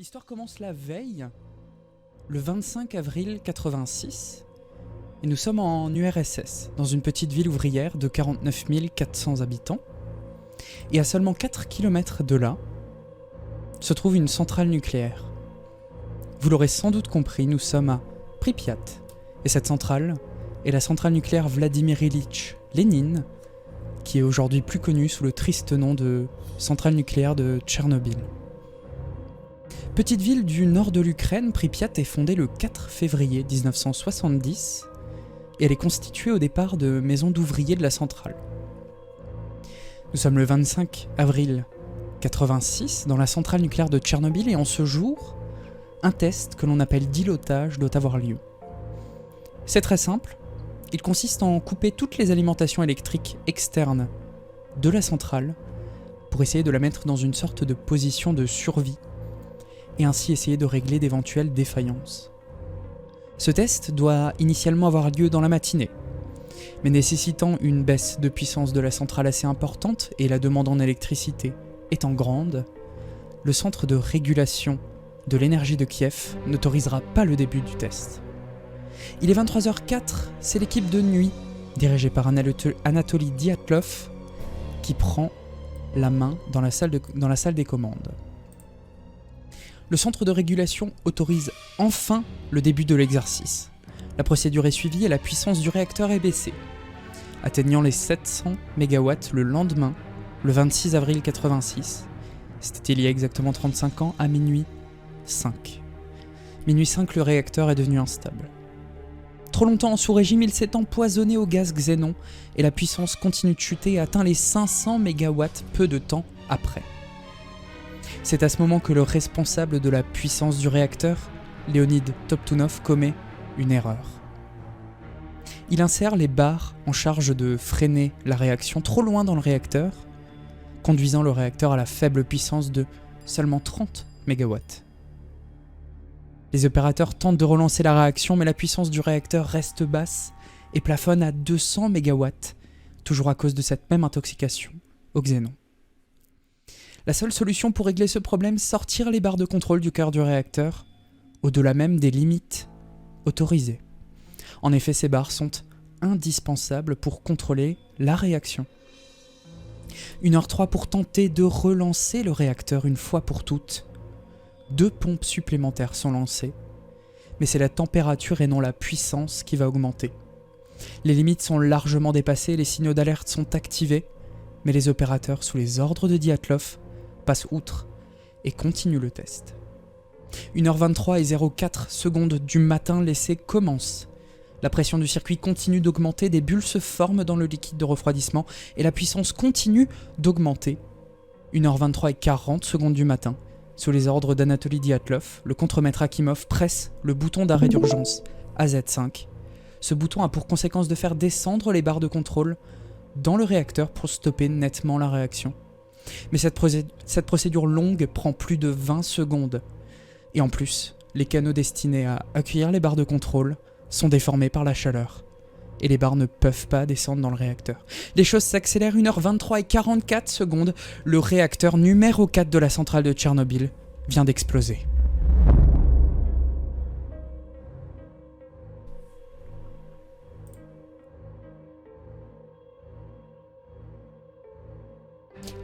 L'histoire commence la veille, le 25 avril 86, et nous sommes en URSS, dans une petite ville ouvrière de 49 400 habitants, et à seulement 4 km de là, se trouve une centrale nucléaire. Vous l'aurez sans doute compris, nous sommes à Pripyat, et cette centrale est la centrale nucléaire Vladimir Ilitch Lénine, qui est aujourd'hui plus connue sous le triste nom de centrale nucléaire de Tchernobyl. Petite ville du nord de l'Ukraine, Pripyat est fondée le 4 février 1970 et elle est constituée au départ de maisons d'ouvriers de la centrale. Nous sommes le 25 avril 86 dans la centrale nucléaire de Tchernobyl et en ce jour, un test que l'on appelle dilotage doit avoir lieu. C'est très simple, il consiste en couper toutes les alimentations électriques externes de la centrale pour essayer de la mettre dans une sorte de position de survie et ainsi essayer de régler d'éventuelles défaillances. Ce test doit initialement avoir lieu dans la matinée, mais nécessitant une baisse de puissance de la centrale assez importante et la demande en électricité étant grande, le centre de régulation de l'énergie de Kiev n'autorisera pas le début du test. Il est 23h04, c'est l'équipe de nuit, dirigée par Anatoly Dyatlov, qui prend la main dans la salle des commandes. Le centre de régulation autorise enfin le début de l'exercice. La procédure est suivie et la puissance du réacteur est baissée, atteignant les 700 MW le lendemain, le 26 avril 86. C'était il y a exactement 35 ans, à minuit 5. Minuit 5, le réacteur est devenu instable. Trop longtemps en sous-régime, il s'est empoisonné au gaz xénon et la puissance continue de chuter et atteint les 500 MW peu de temps après. C'est à ce moment que le responsable de la puissance du réacteur, Leonid Toptunov, commet une erreur. Il insère les barres en charge de freiner la réaction trop loin dans le réacteur, conduisant le réacteur à la faible puissance de seulement 30 MW. Les opérateurs tentent de relancer la réaction, mais la puissance du réacteur reste basse et plafonne à 200 MW, toujours à cause de cette même intoxication au xénon. La seule solution pour régler ce problème, sortir les barres de contrôle du cœur du réacteur, au-delà même des limites autorisées. En effet, ces barres sont indispensables pour contrôler la réaction. 1h03 pour tenter de relancer le réacteur une fois pour toutes. 2 pompes supplémentaires sont lancées, mais c'est la température et non la puissance qui va augmenter. Les limites sont largement dépassées, les signaux d'alerte sont activés, mais les opérateurs, sous les ordres de Dyatlov, passent outre et continuent le test. 1h23 et 04 secondes du matin, l'essai commence. La pression du circuit continue d'augmenter, des bulles se forment dans le liquide de refroidissement et la puissance continue d'augmenter. 1h23 et 40 secondes du matin, sous les ordres d'Anatoly Dyatlov, le contremaître Akimov presse le bouton d'arrêt d'urgence AZ5. Ce bouton a pour conséquence de faire descendre les barres de contrôle dans le réacteur pour stopper nettement la réaction. Mais cette procédure longue prend plus de 20 secondes. Et en plus, les canaux destinés à accueillir les barres de contrôle sont déformés par la chaleur. Et les barres ne peuvent pas descendre dans le réacteur. Les choses s'accélèrent, 1h23 et 44 secondes. Le réacteur numéro 4 de la centrale de Tchernobyl vient d'exploser.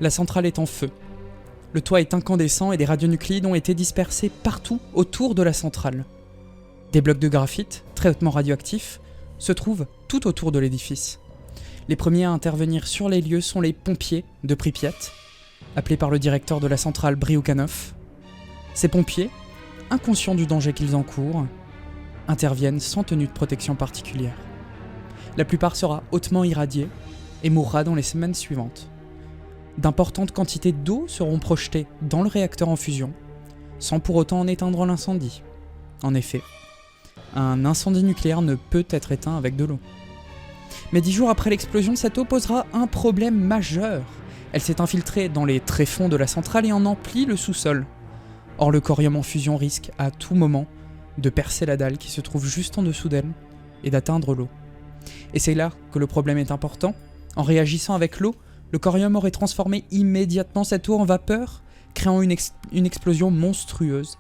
La centrale est en feu. Le toit est incandescent et des radionucléides ont été dispersés partout autour de la centrale. Des blocs de graphite, très hautement radioactifs, se trouvent tout autour de l'édifice. Les premiers à intervenir sur les lieux sont les pompiers de Pripyat, appelés par le directeur de la centrale Bryukhanov. Ces pompiers, inconscients du danger qu'ils encourent, interviennent sans tenue de protection particulière. La plupart sera hautement irradiée et mourra dans les semaines suivantes. D'importantes quantités d'eau seront projetées dans le réacteur en fusion, sans pour autant en éteindre l'incendie. En effet, un incendie nucléaire ne peut être éteint avec de l'eau. Mais 10 jours après l'explosion, cette eau posera un problème majeur. Elle s'est infiltrée dans les tréfonds de la centrale et en emplit le sous-sol. Or, le corium en fusion risque à tout moment de percer la dalle qui se trouve juste en dessous d'elle et d'atteindre l'eau. Et c'est là que le problème est important. En réagissant avec l'eau, le corium aurait transformé immédiatement cette eau en vapeur, créant une explosion monstrueuse,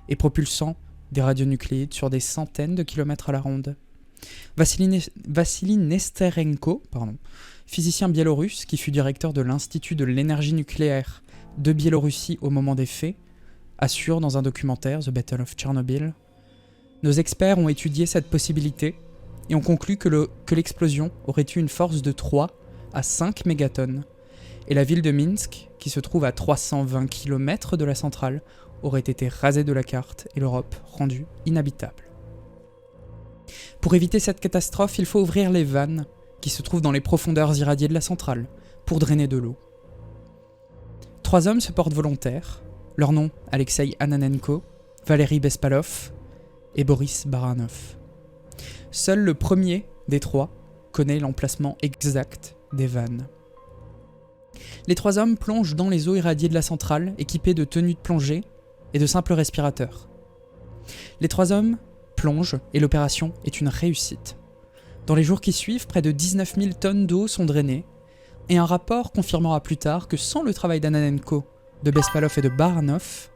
et propulsant des radionucléides sur des centaines de kilomètres à la ronde. Vassili Nesterenko, physicien biélorusse qui fut directeur de l'Institut de l'énergie nucléaire de Biélorussie au moment des faits, assure dans un documentaire, The Battle of Chernobyl, « Nos experts ont étudié cette possibilité et ont conclu que l'explosion aurait eu une force de 3 à 5 mégatonnes, et la ville de Minsk, qui se trouve à 320 km de la centrale, aurait été rasée de la carte et l'Europe rendue inhabitable. Pour éviter cette catastrophe, il faut ouvrir les vannes qui se trouvent dans les profondeurs irradiées de la centrale pour drainer de l'eau. 3 hommes se portent volontaires, leurs noms Alexei Ananenko, Valery Bespalov et Boris Baranov. Seul le premier des 3 connaît l'emplacement exact des vannes. Les 3 hommes plongent dans les eaux irradiées de la centrale, équipés de tenues de plongée et de simples respirateurs. Les 3 hommes plongent et l'opération est une réussite. Dans les jours qui suivent, près de 19 000 tonnes d'eau sont drainées, et un rapport confirmera plus tard que sans le travail d'Ananenko, de Bespalov et de Baranov,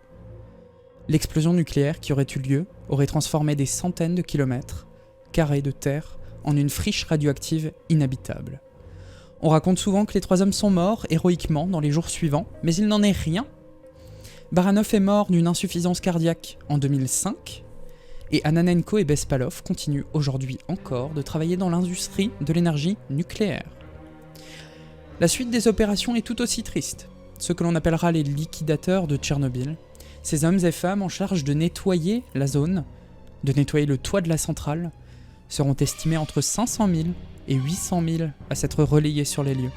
l'explosion nucléaire qui aurait eu lieu aurait transformé des centaines de kilomètres carrés de terre en une friche radioactive inhabitable. On raconte souvent que les 3 hommes sont morts héroïquement dans les jours suivants, mais il n'en est rien. Baranov est mort d'une insuffisance cardiaque en 2005, et Ananenko et Bespalov continuent aujourd'hui encore de travailler dans l'industrie de l'énergie nucléaire. La suite des opérations est tout aussi triste. Ce que l'on appellera les liquidateurs de Tchernobyl, ces hommes et femmes en charge de nettoyer la zone, de nettoyer le toit de la centrale, seront estimés entre 500 000 et 800 000 à s'être relayés sur les lieux.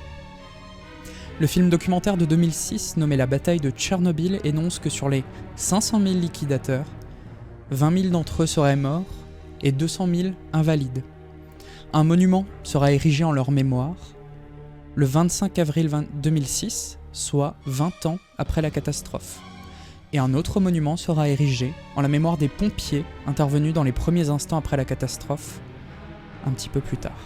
Le film documentaire de 2006 nommé La bataille de Tchernobyl énonce que sur les 500 000 liquidateurs, 20 000 d'entre eux seraient morts et 200 000 invalides. Un monument sera érigé en leur mémoire le 25 avril 2006, soit 20 ans après la catastrophe. Et un autre monument sera érigé en la mémoire des pompiers intervenus dans les premiers instants après la catastrophe, un petit peu plus tard.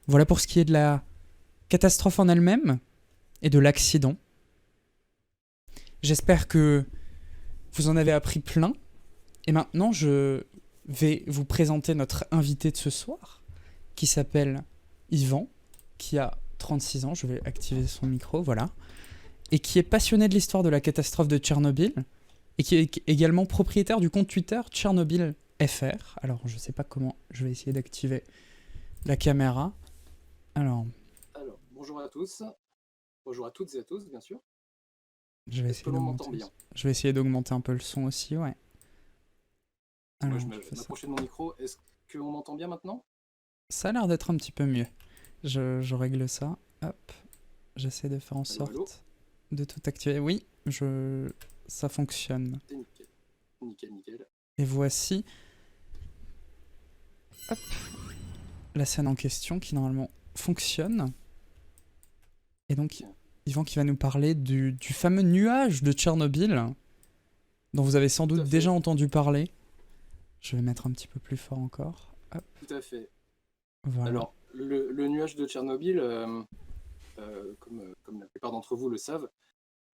Voilà pour ce qui est de la catastrophe en elle-même et de l'accident. J'espère que vous en avez appris plein. Et maintenant, je vais vous présenter notre invité de ce soir, qui s'appelle Yvan, qui a 36 ans. Je vais activer son micro, voilà. Et qui est passionné de l'histoire de la catastrophe de Tchernobyl, et qui est également propriétaire du compte Twitter Tchernobyl FR. Alors, je sais pas comment, je vais essayer d'activer la caméra. Alors, bonjour à tous. Bonjour à toutes et à tous, bien sûr. Je vais essayer d'augmenter un peu le son aussi, ouais. Alors, je m'approche de mon micro. Est-ce qu'on m'entend bien maintenant? Ça a l'air d'être un petit peu mieux. Je règle ça. Hop. J'essaie de faire en sorte de tout activer. Oui, ça fonctionne. Nickel. Et voici hop, la scène en question qui normalement fonctionne. Et donc, Yvan qui va nous parler du fameux nuage de Tchernobyl, dont vous avez sans doute déjà entendu parler. Je vais mettre un petit peu plus fort encore. Hop. Tout à fait. Voilà. Alors, le nuage de Tchernobyl, comme la plupart d'entre vous le savent,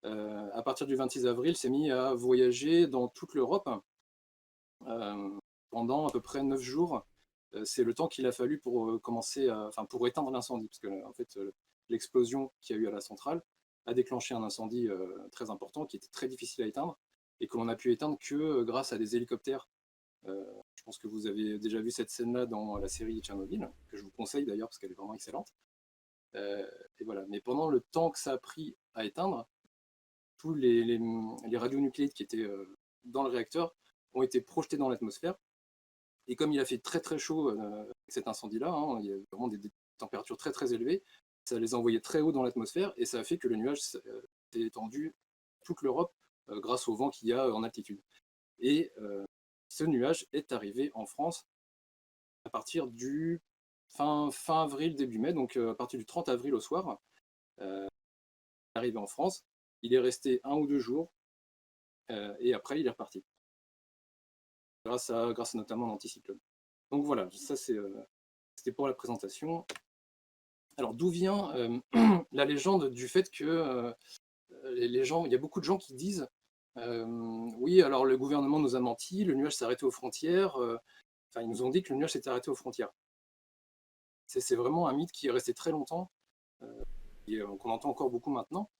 à partir du 26 avril, s'est mis à voyager dans toute l'Europe pendant à peu près 9 jours. C'est le temps qu'il a fallu pour pour éteindre l'incendie, parce que en fait, l'explosion qu'il y a eu à la centrale a déclenché un incendie très important qui était très difficile à éteindre et que l'on a pu éteindre que grâce à des hélicoptères. Je pense que vous avez déjà vu cette scène-là dans la série Tchernobyl, que je vous conseille d'ailleurs parce qu'elle est vraiment excellente. Et voilà. Mais pendant le temps que ça a pris à éteindre, tous les radionucléides qui étaient dans le réacteur ont été projetés dans l'atmosphère. Et comme il a fait très très chaud avec cet incendie-là, il y a vraiment des températures très très élevées, ça les a envoyés très haut dans l'atmosphère et ça a fait que le nuage s'est étendu toute l'Europe grâce au vent qu'il y a en altitude. Et ce nuage est arrivé en France à partir du fin avril, début mai, donc à partir du 30 avril au soir. Il est arrivé en France, il est resté 1 ou 2 jours, et après il est reparti. Grâce à notamment un anticyclone. Donc voilà, ça c'était pour la présentation. Alors d'où vient la légende du fait que les gens, il y a beaucoup de gens qui disent oui, alors le gouvernement nous a menti, le nuage s'est arrêté aux frontières, enfin ils nous ont dit que le nuage s'était arrêté aux frontières. C'est vraiment un mythe qui est resté très longtemps, et qu'on entend encore beaucoup maintenant.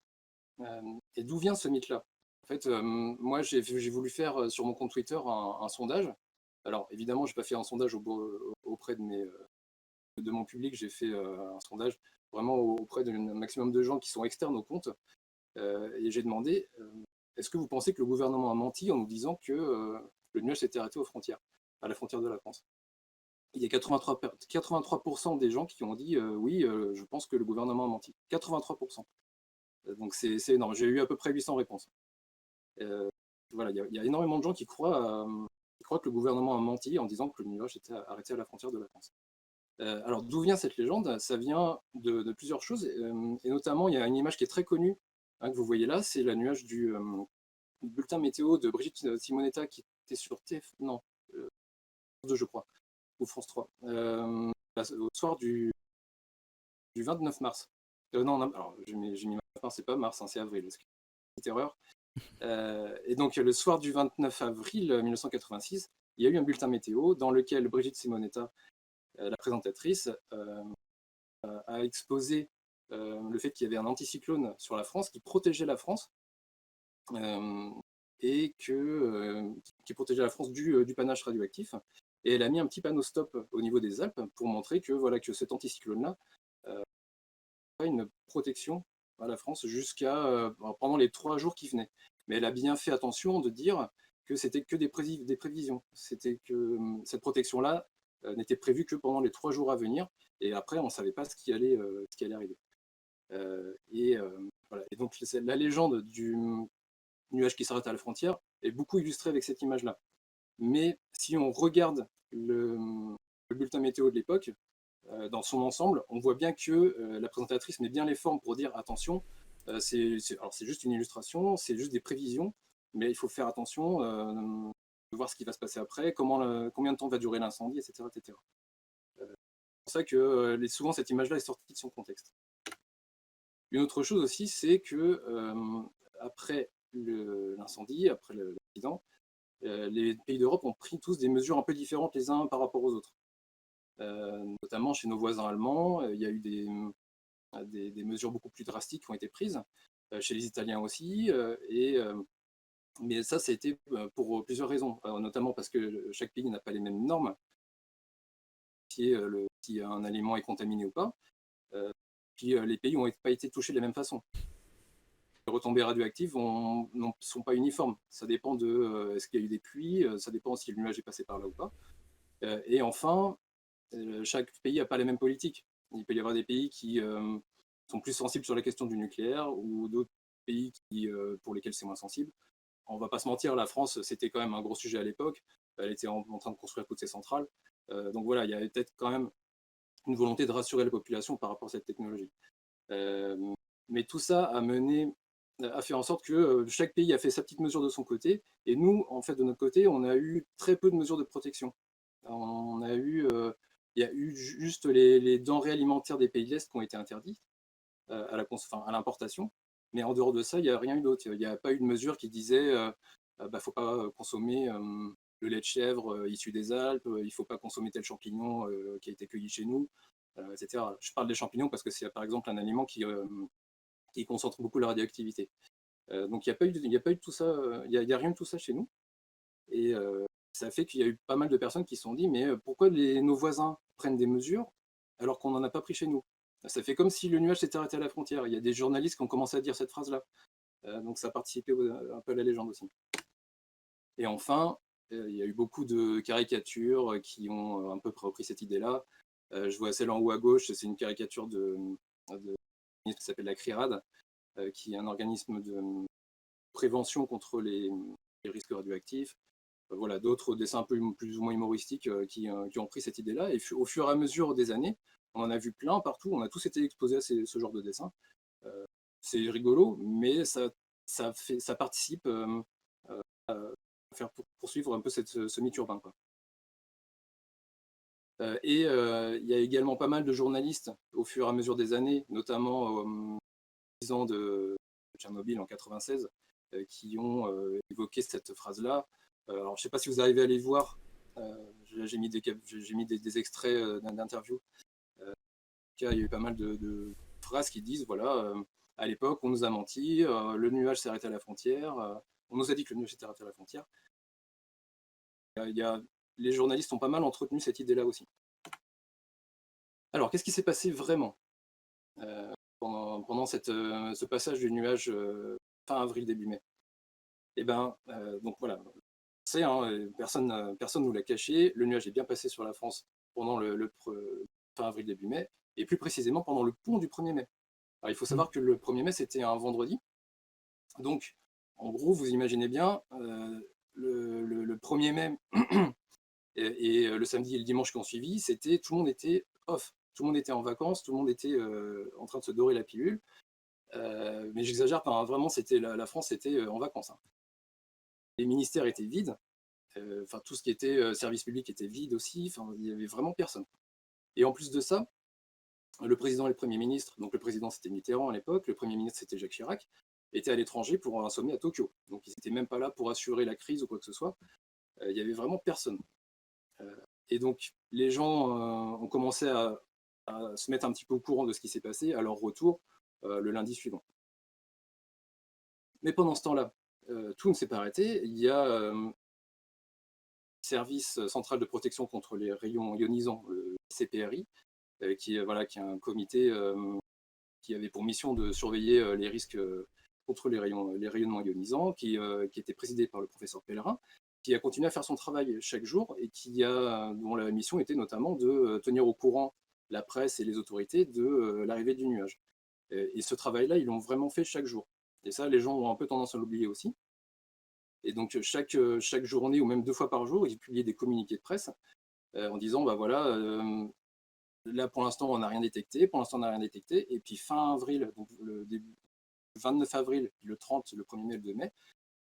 Et d'où vient ce mythe-là? En fait, moi j'ai voulu faire sur mon compte Twitter un sondage. Alors évidemment, j'ai pas fait un sondage auprès de mon public, j'ai fait un sondage vraiment auprès d'un maximum de gens qui sont externes au compte. Et j'ai demandé est-ce que vous pensez que le gouvernement a menti en nous disant que le nuage s'était arrêté aux frontières, à la frontière de la France? Il y a 83% des gens qui ont dit oui, je pense que le gouvernement a menti. 83%. Donc c'est énorme. J'ai eu à peu près 800 réponses. Voilà, il y a énormément de gens qui croient que le gouvernement a menti en disant que le nuage était arrêté à la frontière de la France. Alors d'où vient cette légende? Ça vient de plusieurs choses, et notamment il y a une image qui est très connue, hein, que vous voyez là, c'est la nuage du bulletin météo de Brigitte Simonetta qui était sur TF, non, France 2 je crois, ou France 3, au soir du 29 mars. Non, alors j'ai mis mars, c'est pas mars, hein, c'est avril, petite erreur. Et donc le soir du 29 avril 1986, il y a eu un bulletin météo dans lequel Brigitte Simonetta, la présentatrice, a exposé le fait qu'il y avait un anticyclone sur la France qui protégeait la France, et qui protégeait la France du panache radioactif. Et elle a mis un petit panneau stop au niveau des Alpes pour montrer que, voilà, que cet anticyclone-là a une protection à la France jusqu'à pendant les 3 jours qui venaient. Mais elle a bien fait attention de dire que c'était que des prévisions. C'était que cette protection-là n'était prévue que pendant les 3 jours à venir. Et après, on ne savait pas ce qui allait arriver. Voilà. Et donc, la légende du nuage qui s'arrête à la frontière est beaucoup illustrée avec cette image-là. Mais si on regarde le bulletin météo de l'époque, dans son ensemble, on voit bien que la présentatrice met bien les formes pour dire attention, c'est juste une illustration, c'est juste des prévisions, mais il faut faire attention, de voir ce qui va se passer après, combien de temps va durer l'incendie, etc. etc. C'est pour ça que souvent cette image-là est sortie de son contexte. Une autre chose aussi, c'est que après l'incendie, après l'accident, les pays d'Europe ont pris tous des mesures un peu différentes les uns par rapport aux autres. Notamment chez nos voisins allemands, il y a eu des mesures beaucoup plus drastiques qui ont été prises, chez les Italiens aussi, mais ça a été pour plusieurs raisons, notamment parce que chaque pays n'a pas les mêmes normes, si un aliment est contaminé ou pas, puis les pays n'ont pas été touchés de la même façon. Les retombées radioactives ne sont pas uniformes, ça dépend de est-ce qu'il y a eu des pluies, ça dépend si le nuage est passé par là ou pas. Et enfin, chaque pays n'a pas les mêmes politiques. Il peut y avoir des pays qui sont plus sensibles sur la question du nucléaire ou d'autres pays pour lesquels c'est moins sensible. On ne va pas se mentir, la France, c'était quand même un gros sujet à l'époque. Elle était en train de construire toutes ses centrales. Donc voilà, il y avait peut-être quand même une volonté de rassurer la population par rapport à cette technologie. Mais tout ça a fait en sorte que chaque pays a fait sa petite mesure de son côté. Et nous, en fait, de notre côté, on a eu très peu de mesures de protection. On a eu il y a eu juste les denrées alimentaires des pays de l'Est qui ont été interdites à l'importation. Mais en dehors de ça, il n'y a rien eu d'autre. Il n'y a pas eu de mesure qui disait bah, faut pas consommer le lait de chèvre issu des Alpes, il ne faut pas consommer tel champignon qui a été cueilli chez nous, etc. Je parle des champignons parce que c'est par exemple un aliment qui concentre beaucoup la radioactivité. Donc il n'y a pas eu de tout ça, il n'y a rien de tout ça chez nous. Et ça fait qu'il y a eu pas mal de personnes qui se sont dit mais pourquoi nos voisins prennent des mesures alors qu'on n'en a pas pris chez nous? Ça fait comme si le nuage s'était arrêté à la frontière. Il y a des journalistes qui ont commencé à dire cette phrase-là. Donc ça a participé un peu à la légende aussi. Et enfin, il y a eu beaucoup de caricatures qui ont un peu repris cette idée-là. Je vois celle en haut à gauche, c'est une caricature de qui s'appelle la CRIRAD, qui est un organisme de prévention contre les risques radioactifs. Voilà, d'autres dessins un peu plus ou moins humoristiques qui ont pris cette idée-là. Et au fur et à mesure des années, on en a vu plein partout. On a tous été exposés à ce genre de dessin. C'est rigolo, mais ça participe faire poursuivre un peu ce mythe urbain, quoi. Il y a également pas mal de journalistes au fur et à mesure des années, notamment aux 10 ans de Tchernobyl en 96, qui ont évoqué cette phrase-là. Alors, je ne sais pas si vous arrivez à les voir. J'ai mis des extraits d'interviews. Il y a eu pas mal de phrases qui disent, voilà, à l'époque, on nous a menti, le nuage s'est arrêté à la frontière, on nous a dit que le nuage s'était arrêté à la frontière. Les journalistes ont pas mal entretenu cette idée-là aussi. Alors, qu'est-ce qui s'est passé vraiment pendant ce passage du nuage fin avril, début mai? Eh ben, donc voilà, c'est personne ne nous l'a caché, le nuage est bien passé sur la France pendant le fin avril, début mai, et plus précisément pendant le pont du 1er mai. Alors, il faut savoir que le 1er mai, c'était un vendredi. Donc, en gros, vous imaginez bien, le 1er mai et le samedi et le dimanche qui ont suivi, tout le monde était off. Tout le monde était en vacances, tout le monde était en train de se dorer la pilule. Mais j'exagère pas, hein, vraiment, la France était en vacances, hein. Les ministères étaient vides, tout ce qui était service public était vide aussi, il n'y avait vraiment personne. Et en plus de ça, le président et le Premier ministre, donc le président c'était Mitterrand à l'époque, le Premier ministre c'était Jacques Chirac, étaient à l'étranger pour un sommet à Tokyo. Donc ils n'étaient même pas là pour assurer la crise ou quoi que ce soit. Il n'y avait vraiment personne. Et donc les gens ont commencé à se mettre un petit peu au courant de ce qui s'est passé à leur retour le lundi suivant. Mais pendant ce temps-là, tout ne s'est pas arrêté. Il y a le service central de protection contre les rayons ionisants, le CPRI, qui est un comité qui avait pour mission de surveiller les risques contre les rayonnements ionisants, qui était présidé par le professeur Pellerin, qui a continué à faire son travail chaque jour et dont la mission était notamment de tenir au courant la presse et les autorités de l'arrivée du nuage. Et ce travail-là, ils l'ont vraiment fait chaque jour. Et ça, les gens ont un peu tendance à l'oublier aussi. Et donc, chaque journée, ou même 2 fois par jour, ils publiaient des communiqués de presse en disant, bah voilà, là, pour l'instant, on n'a rien détecté. Pour l'instant, on n'a rien détecté. Et puis, fin avril, donc le 29 avril, le 30, le 1er mai, le 2 mai,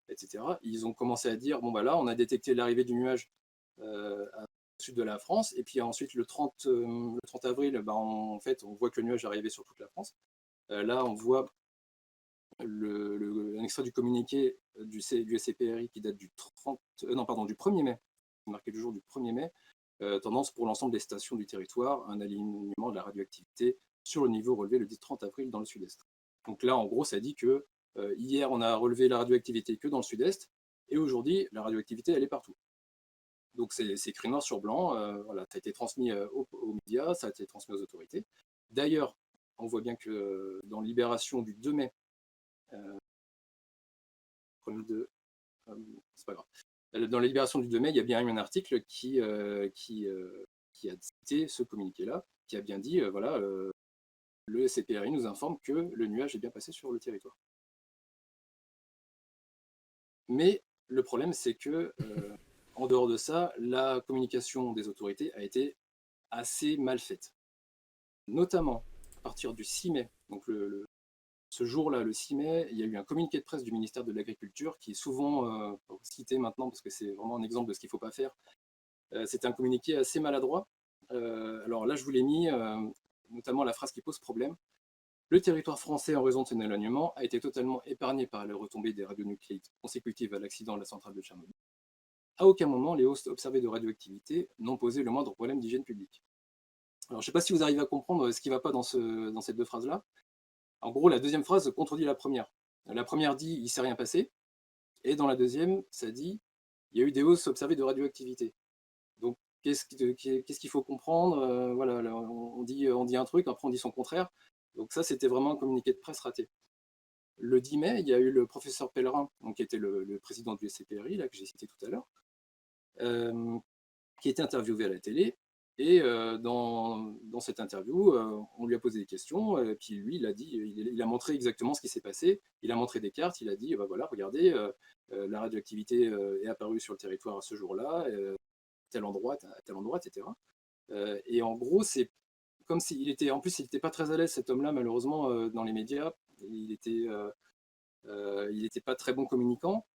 etc., ils ont commencé à dire, bon, bah là, on a détecté l'arrivée du nuage au sud de la France. Et puis ensuite, le 30 avril, bah, en fait, on voit que le nuage est arrivé sur toute la France. Là, on voit un extrait du communiqué du SCPRI qui date du 1er mai, marqué le jour du 1er mai, tendance pour l'ensemble des stations du territoire, un alignement de la radioactivité sur le niveau relevé le 30 avril dans le sud-est. Donc là, en gros, ça dit que hier, on a relevé la radioactivité que dans le sud-est, et aujourd'hui, la radioactivité, elle est partout. Donc c'est écrit noir sur blanc, voilà, ça a été transmis aux médias, ça a été transmis aux autorités. D'ailleurs, on voit bien que dans Libération du 2 mai, c'est pas grave. Dans la Libération du 2 mai, il y a bien eu un article qui a cité ce communiqué-là, qui a bien dit, voilà, le CPRI nous informe que le nuage est bien passé sur le territoire. Mais le problème, c'est que, en dehors de ça, la communication des autorités a été assez mal faite. Notamment, à partir du 6 mai, donc ce jour-là, le 6 mai, il y a eu un communiqué de presse du ministère de l'Agriculture qui est souvent cité maintenant parce que c'est vraiment un exemple de ce qu'il ne faut pas faire. C'était un communiqué assez maladroit. Alors là, je vous l'ai mis, notamment la phrase qui pose problème. Le territoire français, en raison de son éloignement, a été totalement épargné par les retombées des radionucléides consécutives à l'accident de la centrale de Tchernobyl. À aucun moment, les hausses observées de radioactivité n'ont posé le moindre problème d'hygiène publique. Alors, je ne sais pas si vous arrivez à comprendre ce qui ne va pas dans ces 2 phrases-là. En gros, la deuxième phrase contredit la première. La première dit « il ne s'est rien passé », et dans la deuxième, ça dit « il y a eu des hausses observées de radioactivité ». Donc, qu'est-ce qu'il faut comprendre? Voilà, on dit un truc, après on dit son contraire. Donc ça, c'était vraiment un communiqué de presse raté. Le 10 mai, il y a eu le professeur Pellerin, donc, qui était le président du SCPRI, là, que j'ai cité tout à l'heure, qui était interviewé à la télé. Et dans cette interview, on lui a posé des questions, et puis lui, il a montré exactement ce qui s'est passé. Il a montré des cartes, il a dit, bah voilà, regardez, la radioactivité est apparue sur le territoire à ce jour-là, tel endroit, etc. Et en gros, c'est comme s'il était, en plus, il n'était pas très à l'aise, cet homme-là, malheureusement, dans les médias. Il était pas très bon communicant.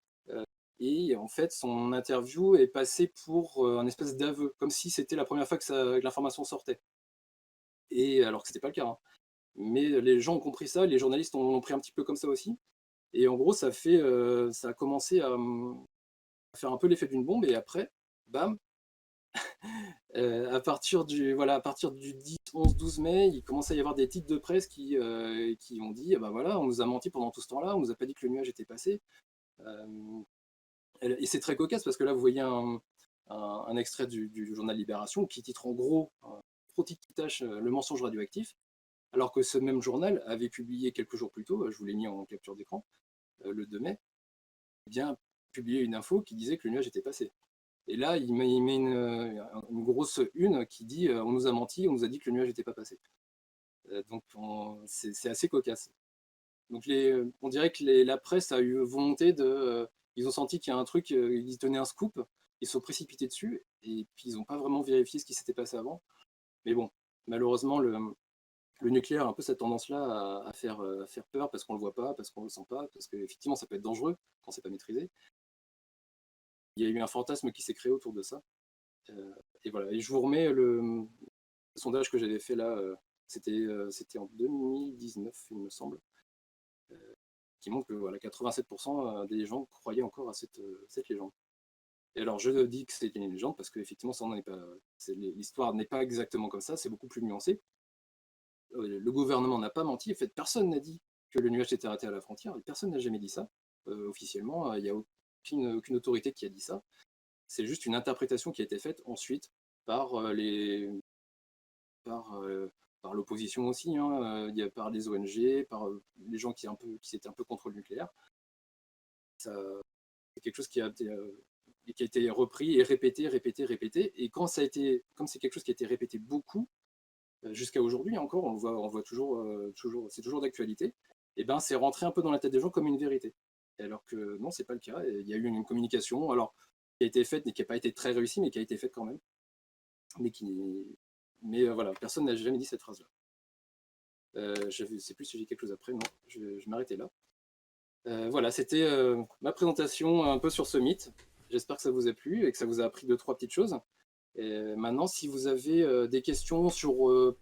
Et et en fait, son interview est passée pour un espèce d'aveu, comme si c'était la première fois que l'information sortait. Et alors que c'était pas le cas, hein. Mais les gens ont compris ça, les journalistes l'ont pris un petit peu comme ça aussi. Et en gros, ça a commencé à faire un peu l'effet d'une bombe, et après, bam, à partir du 10, 11, 12 mai, il commence à y avoir des titres de presse qui ont dit: «Ah bah voilà, on nous a menti pendant tout ce temps-là, on nous a pas dit que le nuage était passé». Hem Et c'est très cocasse parce que là, vous voyez un extrait du journal Libération qui titre en gros, un gros titre qui tâche, le mensonge radioactif, alors que ce même journal avait publié quelques jours plus tôt, je vous l'ai mis en capture d'écran, le 2 mai, eh bien publié une info qui disait que le nuage était passé. Et là, il met une grosse une qui dit, «On nous a menti, on nous a dit que le nuage n'était pas passé». Donc c'est assez cocasse. Donc on dirait que la presse a eu volonté ils ont senti qu'il y a un truc, ils tenaient un scoop, ils se sont précipités dessus et puis ils n'ont pas vraiment vérifié ce qui s'était passé avant. Mais bon, malheureusement, le nucléaire a un peu cette tendance-là à faire peur parce qu'on le voit pas, parce qu'on le sent pas, parce qu'effectivement ça peut être dangereux quand c'est pas maîtrisé. Il y a eu un fantasme qui s'est créé autour de ça. Et voilà. Et je vous remets le sondage que j'avais fait là, c'était en 2019, il me semble, qui montre que voilà, 87% des gens croyaient encore à cette légende. Et alors je dis que c'est une légende parce qu'effectivement, ça n'en est pas. L'histoire n'est pas exactement comme ça, c'est beaucoup plus nuancé. Le gouvernement n'a pas menti, en fait, personne n'a dit que le nuage s'était arrêté à la frontière, et personne n'a jamais dit ça. Officiellement, il n'y a aucune autorité qui a dit ça. C'est juste une interprétation qui a été faite ensuite par par, euh, par l'opposition aussi, hein, par les ONG, par les gens qui étaient un peu contre le nucléaire. Ça, c'est quelque chose qui a été repris et répété, répété, répété. Et comme c'est quelque chose qui a été répété beaucoup, jusqu'à aujourd'hui encore, on le voit toujours, c'est toujours d'actualité, et ben c'est rentré un peu dans la tête des gens comme une vérité. Alors que non, c'est pas le cas. Il y a eu une communication, alors qui a été faite, mais qui n'a pas été très réussie, mais qui a été faite quand même. Mais voilà, personne n'a jamais dit cette phrase-là. Je ne sais plus si j'ai quelque chose après, non, je vais m'arrêter là. Voilà, c'était ma présentation un peu sur ce mythe. J'espère que ça vous a plu et que ça vous a appris 2-3 petites choses. Et maintenant, si vous avez des questions sur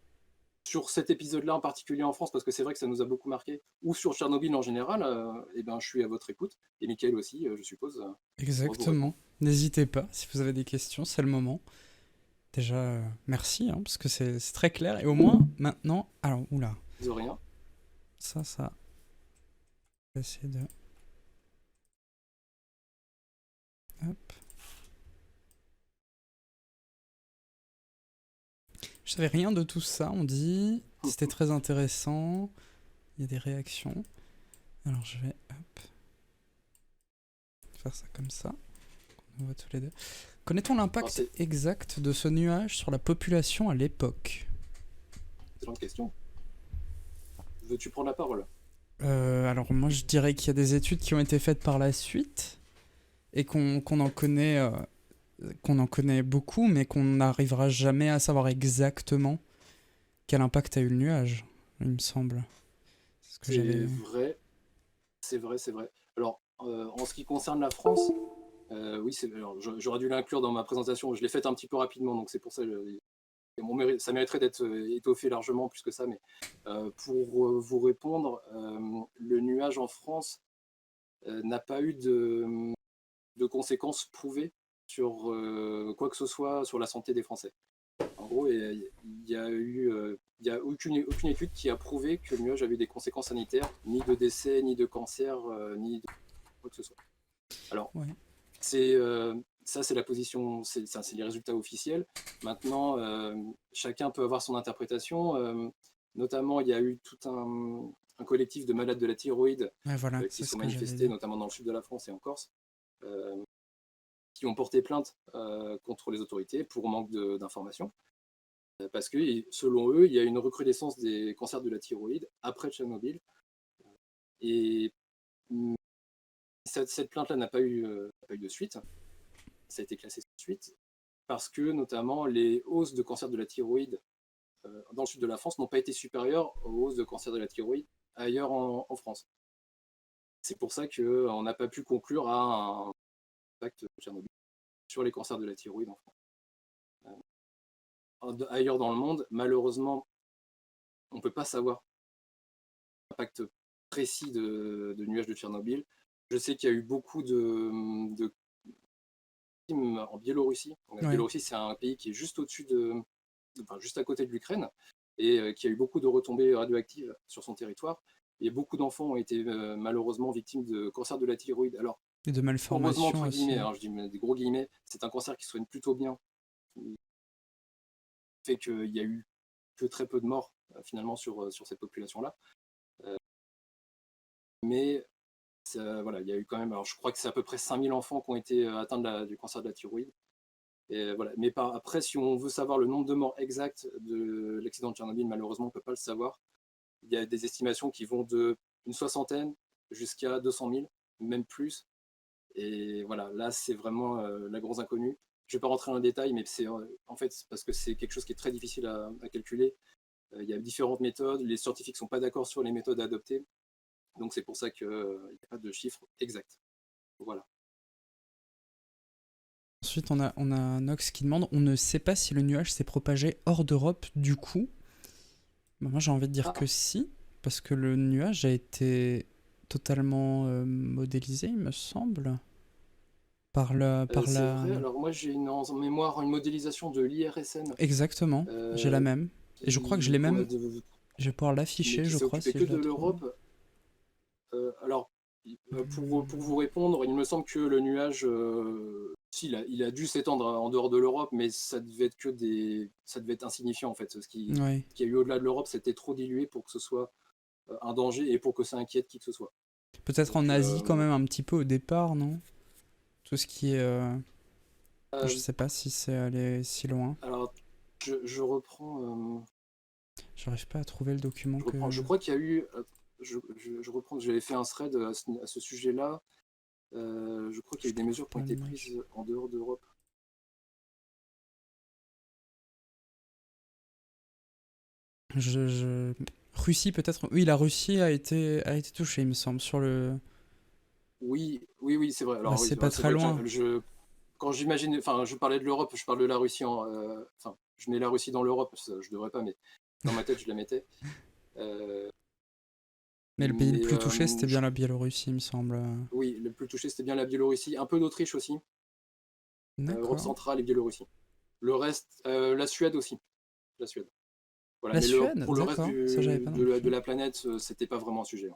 cet épisode-là en particulier en France, parce que c'est vrai que ça nous a beaucoup marqué, ou sur Tchernobyl en général, eh ben, je suis à votre écoute. Et Mickaël aussi, je suppose, pour vous répondre. Exactement. N'hésitez pas, si vous avez des questions, c'est le moment. Déjà, merci, hein, parce que c'est très clair. Et au moins, maintenant... Alors, oula, De rien. ça... Je vais essayer de... Hop. Je savais rien de tout ça, on dit. C'était très intéressant. Il y a des réactions. Alors, je vais... Hop. Faire ça comme ça. On voit tous les deux. Connaît-on l'impact exact de ce nuage sur la population à l'époque? Excellente question. Veux-tu prendre la parole? Alors moi je dirais qu'il y a des études qui ont été faites par la suite et qu'on en connaît beaucoup, mais qu'on n'arrivera jamais à savoir exactement quel impact a eu le nuage, il me semble. C'est vrai, c'est vrai. Alors, en ce qui concerne la France, oui, j'aurais dû l'inclure dans ma présentation. Je l'ai faite un petit peu rapidement, donc c'est pour ça que ça mériterait d'être étoffé largement plus que ça. Mais pour vous répondre, le nuage en France n'a pas eu de conséquences prouvées sur quoi que ce soit sur la santé des Français. En gros, il y a aucune étude qui a prouvé que le nuage avait des conséquences sanitaires, ni de décès, ni de cancer, ni de quoi que ce soit. Alors, Ouais. ça, c'est la position, c'est les résultats officiels. Maintenant, chacun peut avoir son interprétation. Notamment, il y a eu tout un collectif de malades de la thyroïde Ouais, voilà, qui c'est sont ce que j'avais manifestés, dit. notamment dans le sud de la France et en Corse, qui ont porté plainte contre les autorités pour manque d'informations. Parce que, selon eux, il y a une recrudescence des cancers de la thyroïde après Tchernobyl. Et cette plainte-là n'a pas eu de suite. Ça a été classé sans suite. Parce que, notamment, les hausses de cancer de la thyroïde dans le sud de la France n'ont pas été supérieures aux hausses de cancer de la thyroïde ailleurs en France. C'est pour ça qu'on n'a pas pu conclure à l'impact de Tchernobyl sur les cancers de la thyroïde en France. Ailleurs dans le monde, malheureusement, on ne peut pas savoir l'impact précis de nuages de Tchernobyl. Je sais qu'il y a eu beaucoup de crimes en Biélorussie. Donc, la Ouais. Biélorussie, c'est un pays qui est juste juste à côté de l'Ukraine, et qui a eu beaucoup de retombées radioactives sur son territoire. Et beaucoup d'enfants ont été malheureusement victimes de cancer de la thyroïde. Alors, Et de heureusement, malformations entre aussi. guillemets, alors je dis des gros guillemets, c'est un cancer qui soigne plutôt bien. Il fait qu'il y a eu que très peu de morts finalement sur cette population-là. Mais voilà, il y a eu quand même, alors je crois que c'est à peu près 5000 enfants qui ont été atteints du cancer de la thyroïde. Et voilà. Mais après, si on veut savoir le nombre de morts exact de l'accident de Tchernobyl, malheureusement, on ne peut pas le savoir. Il y a des estimations qui vont d'une soixantaine jusqu'à 200 000, même plus. Et voilà, là, c'est vraiment la grosse inconnue. Je ne vais pas rentrer dans le détail, mais c'est en fait parce que c'est quelque chose qui est très difficile à calculer. Il y a différentes méthodes. Les scientifiques ne sont pas d'accord sur les méthodes adoptées. Donc, c'est pour ça qu'il n'y a pas de chiffre exact. Voilà. Ensuite, on a Nox qui demande, on ne sait pas si le nuage s'est propagé hors d'Europe du coup. Bah, moi j'ai envie de dire que si, parce que le nuage a été totalement modélisé, il me semble, par la... C'est vrai, alors moi j'ai en mémoire une modélisation de l'IRSN. Exactement, j'ai la même. Et je crois que je l'ai même... Je vais pouvoir mais l'afficher, qui je s'est crois, occupé si que je de la trouve. l'Europe. Alors, pour vous répondre, il me semble que le nuage, si, il a dû s'étendre en dehors de l'Europe, mais ça devait être ça devait être insignifiant en fait. Ce qui Ouais. y a eu au-delà de l'Europe, c'était trop dilué pour que ce soit un danger et pour que ça inquiète qui que ce soit. Peut-être Donc, en Asie quand même un petit peu au départ, non? Tout ce qui est... je sais pas si c'est allé si loin. Alors, je reprends. J'arrive pas à trouver le document que... Je crois qu'il y a eu. Je reprends, j'avais fait un thread à ce sujet-là. Je crois qu'il y a eu des mesures qui ont été prises en dehors d'Europe. Russie peut-être. Oui, la Russie a été touchée, il me semble, sur le. Oui, c'est vrai. Alors Bah, oui, c'est pas c'est très vrai loin. que quand j'imagine, enfin, je parlais de l'Europe, je parle de la Russie enfin, je mets la Russie dans l'Europe, je devrais pas, mais dans ma tête, je la mettais. Euh, Mais le pays le mais plus touché, c'était bien la Biélorussie, il me semble. oui, le plus touché, c'était bien la Biélorussie, un peu d'Autriche aussi, Europe D'accord. centrale et Biélorussie. Le reste, la Suède aussi, la Suède. Voilà, La mais Suède, pour le reste d'accord. Ça, j'avais pas non de plus. la planète, c'était pas vraiment un sujet.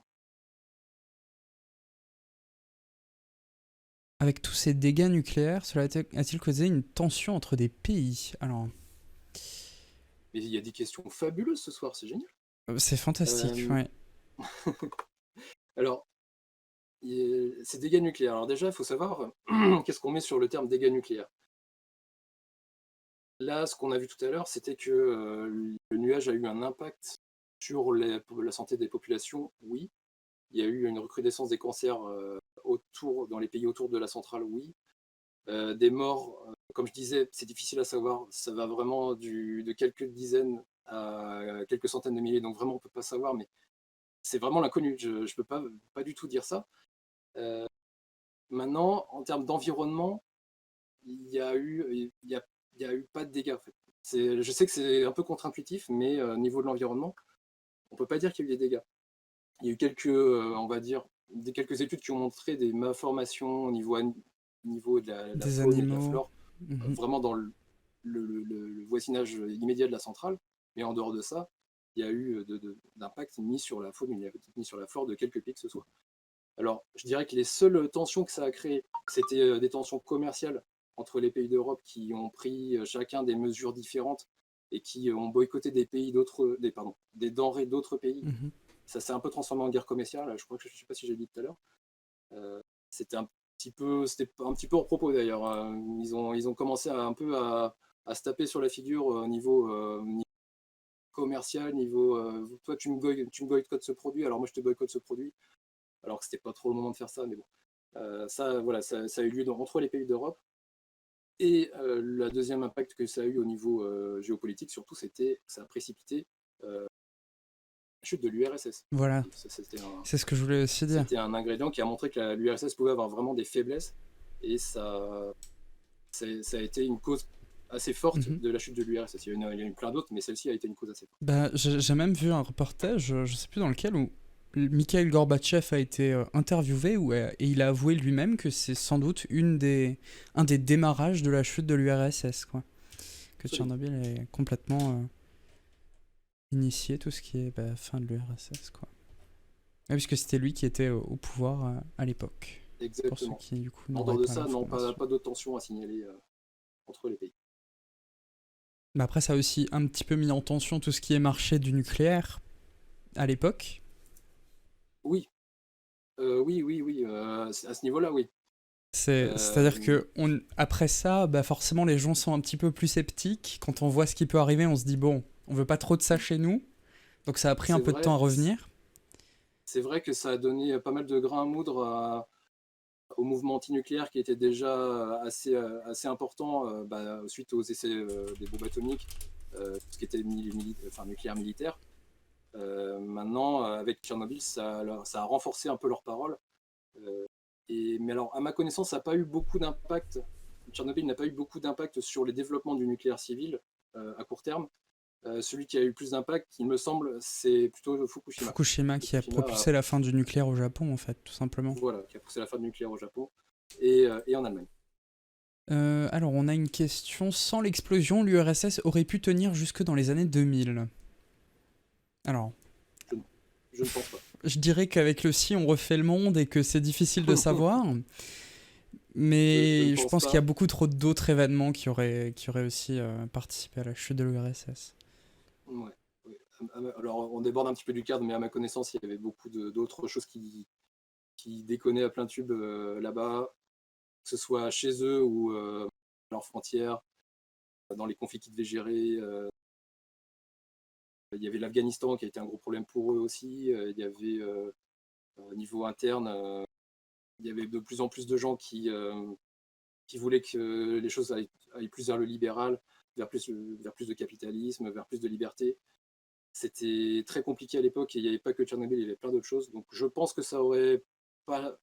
Avec tous ces dégâts nucléaires, cela a-t-il causé une tension entre des pays? Alors, Mais il y a des questions fabuleuses ce soir, c'est génial. c'est fantastique, ouais. Alors, ces dégâts nucléaires. Alors déjà, il faut savoir qu'est-ce qu'on met sur le terme dégâts nucléaires. Là, ce qu'on a vu tout à l'heure, c'était que le nuage a eu un impact sur la santé des populations, oui. Il y a eu une recrudescence des cancers dans les pays autour de la centrale, oui. Des morts, comme je disais, c'est difficile à savoir. Ça va vraiment de quelques dizaines à quelques centaines de milliers. Donc vraiment, on ne peut pas savoir, mais c'est vraiment l'inconnu. Je ne peux pas du tout dire ça. Maintenant, en termes d'environnement, il y a eu pas de dégâts en fait. Je sais que c'est un peu contre-intuitif, mais au niveau de l'environnement, on ne peut pas dire qu'il y a eu des dégâts. Il y a eu on va dire, quelques études qui ont montré des malformations au niveau de la Des faune et de la animaux. flore, vraiment dans le voisinage immédiat de la centrale. Mais en dehors de ça, il y a eu d'impact ni sur la faune ni sur la flore de quelque pays que ce soit. Alors, je dirais que les seules tensions que ça a créées, c'était des tensions commerciales entre les pays d'Europe qui ont pris chacun des mesures différentes et qui ont boycotté des denrées d'autres pays. Ça s'est un peu transformé en guerre commerciale. Je crois que je ne sais pas si j'ai dit tout à l'heure. C'était un petit peu hors propos d'ailleurs. Ils ont commencé un peu à se taper sur la figure au niveau commercial, toi tu me boycottes ce produit, alors moi je te boycotte ce produit. Alors que c'était pas trop le moment de faire ça, mais bon. Voilà, ça a eu lieu entre les pays d'Europe. Et le deuxième impact que ça a eu au niveau géopolitique, surtout, c'était que ça a précipité la chute de l'URSS. Voilà. C'est ce que je voulais aussi dire. C'était un ingrédient qui a montré que l'URSS pouvait avoir vraiment des faiblesses. et ça a été une cause assez forte Mhm. de la chute de l'URSS. Il y en a eu plein d'autres, mais celle-ci a été une cause assez forte. Bah, j'ai même vu un reportage, je sais plus dans lequel, où Mikhail Gorbatchev a été interviewé et il a avoué lui-même que c'est sans doute un des démarrages de la chute de l'URSS, quoi. Que Absolument. Tchernobyl est complètement initié tout ce qui est fin de l'URSS, quoi. Ouais, puisque c'était lui qui était au pouvoir à l'époque. Pour ceux Exactement. qui, du coup, En n'auraient dehors de pas ça, non, l'information. pas d'autres tensions à signaler entre les pays. Mais après, ça a aussi un petit peu mis en tension tout ce qui est marché du nucléaire à l'époque. Oui, oui, à ce niveau-là, oui. C'est-à-dire Euh, que après ça, forcément, les gens sont un petit peu plus sceptiques. Quand on voit ce qui peut arriver, on se dit, bon, on veut pas trop de ça chez nous. Donc ça a pris un c'est peu de temps à vrai, revenir. c'est vrai que ça a donné pas mal de grains à moudre au mouvement antinucléaire qui était déjà assez important suite aux essais des bombes atomiques, tout ce qui était nucléaire militaire. Maintenant, avec Tchernobyl, ça a renforcé un peu leurs paroles. Euh, mais alors, à ma connaissance, ça n'a pas eu beaucoup d'impact. Tchernobyl n'a pas eu beaucoup d'impact sur les développements du nucléaire civil à court terme. Celui qui a eu plus d'impact, il me semble, c'est plutôt Fukushima. Fukushima qui a Fukushima, propulsé la fin du nucléaire au Japon, en fait, tout simplement. voilà, qui a poussé la fin du nucléaire au Japon et en Allemagne. Alors, on a une question. Sans l'explosion, l'URSS aurait pu tenir jusque dans les années 2000. Alors, Je, je ne pense pas. je dirais qu'avec le si, on refait le monde et que c'est difficile de savoir. Je ne Mais je pense pense qu'il y a pas. beaucoup trop d'autres événements qui auraient aussi participé à la chute de l'URSS. Ouais, ouais. Alors, on déborde un petit peu du cadre, mais à ma connaissance, il y avait beaucoup d'autres choses qui déconnaient à plein tube là-bas, que ce soit chez eux ou à leurs frontières, dans les conflits qu'ils devaient gérer. Il y avait l'Afghanistan qui a été un gros problème pour eux aussi. Il y avait, au niveau interne, il y avait de plus en plus de gens qui voulaient que les choses aillent plus vers le libéral, vers plus de capitalisme, vers plus de liberté. C'était très compliqué à l'époque et il n'y avait pas que Tchernobyl, il y avait plein d'autres choses. Donc je pense que ça aurait pas.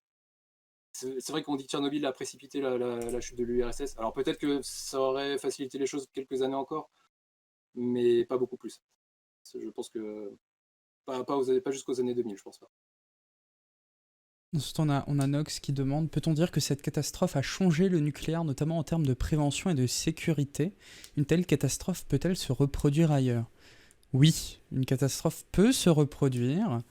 C'est vrai qu'on dit que Tchernobyl a précipité la chute de l'URSS. Alors peut-être que ça aurait facilité les choses quelques années encore, mais pas beaucoup plus. Je pense que pas jusqu'aux années 2000, je pense pas. Ensuite, on a Nox qui demande: peut-on dire que cette catastrophe a changé le nucléaire, notamment en termes de prévention et de sécurité? Une telle catastrophe peut-elle se reproduire ailleurs? Oui, une catastrophe peut se reproduire,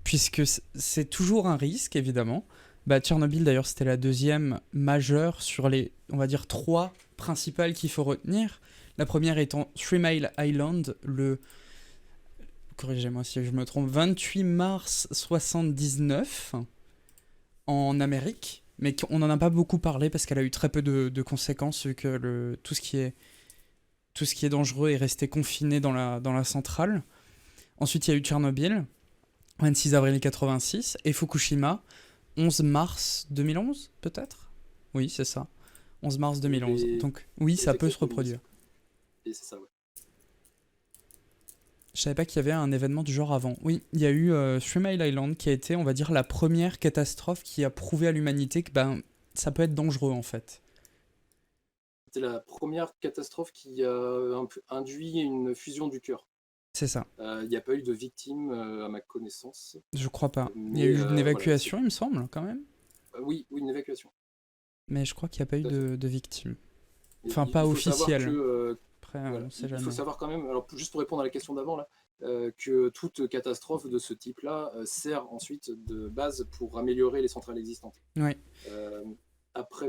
puisque c'est toujours un risque, évidemment. Tchernobyl, d'ailleurs, c'était la deuxième majeure sur les, on va dire, trois principales qu'il faut retenir. La première étant Three Mile Island, corrigez-moi si je me trompe, 28 mars 79 en Amérique, mais on n'en a pas beaucoup parlé parce qu'elle a eu très peu de conséquences, vu que tout ce qui est dangereux est resté confiné dans la centrale. Ensuite, il y a eu Tchernobyl, 26 avril 86, et Fukushima, 11 mars 2011, peut-être. Oui, c'est ça. 11 mars 2011. Les, Donc oui, les ça peut se exactes 2011. reproduire. Et c'est ça, ouais. Je savais pas qu'il y avait un événement du genre avant. Oui, il y a eu Three Mile Island qui a été, on va dire, la première catastrophe qui a prouvé à l'humanité que ça peut être dangereux en fait. C'était la première catastrophe qui a induit une fusion du cœur. C'est ça. Il n'y a pas eu de victimes à ma connaissance, Je crois pas. Il y a mais eu une voilà. évacuation, il me semble, quand même. Oui, oui, une évacuation. Mais je crois qu'il n'y a pas eu Tout à fait. de victimes. Et Enfin, pas il faut savoir que, officielles. Après, voilà, on sait il faut jamais. savoir quand même, alors juste pour répondre à la question d'avant, là, que toute catastrophe de ce type-là sert ensuite de base pour améliorer les centrales existantes. Oui. Euh, après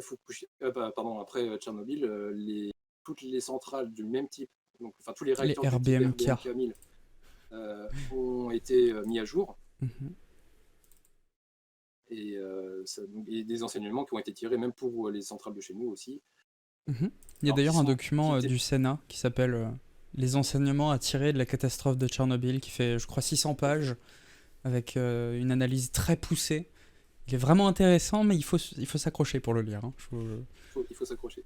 Tchernobyl, toutes les centrales du même type, donc, enfin tous les Les réacteurs du type RBMK. RBMK 1000 ont été mis à jour Mhm. et des enseignements qui ont été tirés même pour les centrales de chez nous aussi. Mhm. Il y a Alors d'ailleurs un qui document étaient du Sénat qui s'appelle Les enseignements à tirer de la catastrophe de Tchernobyl, qui fait, je crois, 600 tout à fait. pages, avec une analyse très poussée. Il est vraiment intéressant, mais il faut s'accrocher pour le lire, hein. Il faut s'accrocher.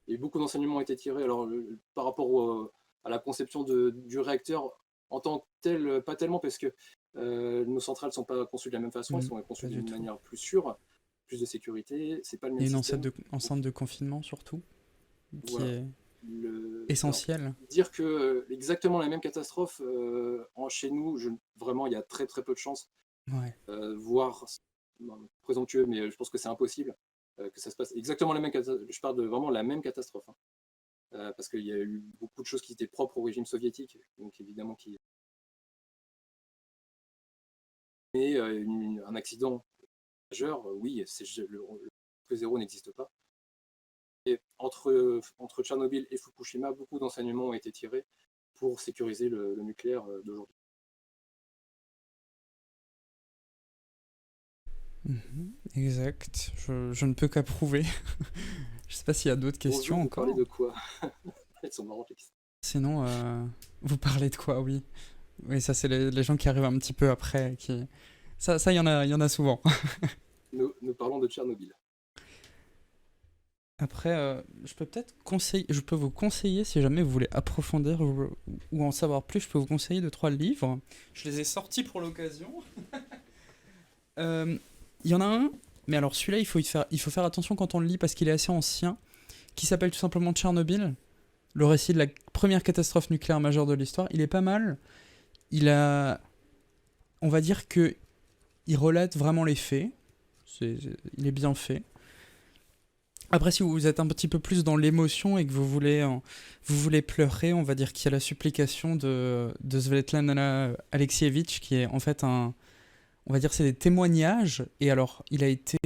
Et beaucoup d'enseignements ont été tirés. Alors, par rapport à la conception du réacteur en tant que tel, pas tellement, parce que nos centrales ne sont pas conçues de la même façon, elles sont conçues Pas du d'une tout. manière plus sûre, plus de sécurité, c'est pas le Il même y a une système. enceinte de confinement surtout, qui Voilà. est Alors, essentielle. dire que exactement la même catastrophe chez nous, vraiment, il y a très très peu de chances, Ouais. voire présomptueux, mais je pense que c'est impossible que ça se passe exactement la même catastrophe. Je parle de vraiment la même catastrophe, hein. Parce qu'il y a eu beaucoup de choses qui étaient propres au régime soviétique, donc évidemment qui. Mais un accident majeur, oui, le zéro n'existe pas. Et entre Tchernobyl et Fukushima, beaucoup d'enseignements ont été tirés pour sécuriser le nucléaire d'aujourd'hui. Exact. Je ne peux qu'approuver. Je sais pas s'il y a d'autres questions Bonjour, vous parlez encore. de quoi? Elles sont marrantes les questions. Sinon, vous parlez de quoi, oui. Oui, ça, c'est les gens qui arrivent un petit peu après. Ça, il y en a souvent. Nous parlons de Tchernobyl. Après, je peux vous conseiller, si jamais vous voulez approfondir ou en savoir plus, je peux vous conseiller 2 3 livres. Je les ai sortis pour l'occasion. Il y en a un, mais alors celui-là, il faut faire attention quand on le lit parce qu'il est assez ancien, qui s'appelle tout simplement Tchernobyl, le récit de la première catastrophe nucléaire majeure de l'histoire. Il est pas mal. On va dire que il relate vraiment les faits. Il est bien fait. Après, si vous êtes un petit peu plus dans l'émotion et que vous voulez pleurer, on va dire qu'il y a la supplication de Svetlana Alexievitch, qui est en fait on va dire c'est des témoignages. Et alors, il a été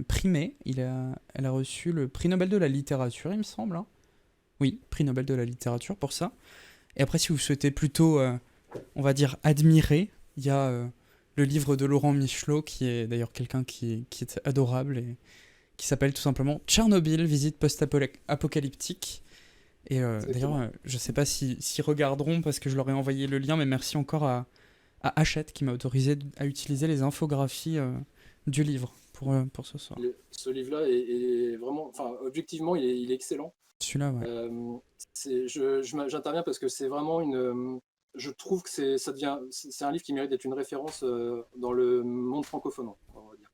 primé. Elle a reçu le prix Nobel de la littérature, il me semble, hein. Oui, prix Nobel de la littérature pour ça. Et après, si vous souhaitez plutôt, on va dire, admirer, il y a le livre de Laurent Michelot, qui est d'ailleurs quelqu'un qui est adorable et qui s'appelle tout simplement Tchernobyl, visite post-apocalyptique. Et d'ailleurs, je sais pas s'ils regarderont parce que je leur ai envoyé le lien, mais merci encore à Hachette qui m'a autorisé à utiliser les infographies du livre pour ce soir. Ce livre-là est vraiment, enfin, objectivement, il est excellent. Celui-là, ouais. J'interviens parce que c'est vraiment je trouve que c'est un livre qui mérite d'être une référence dans le monde francophone, on va dire.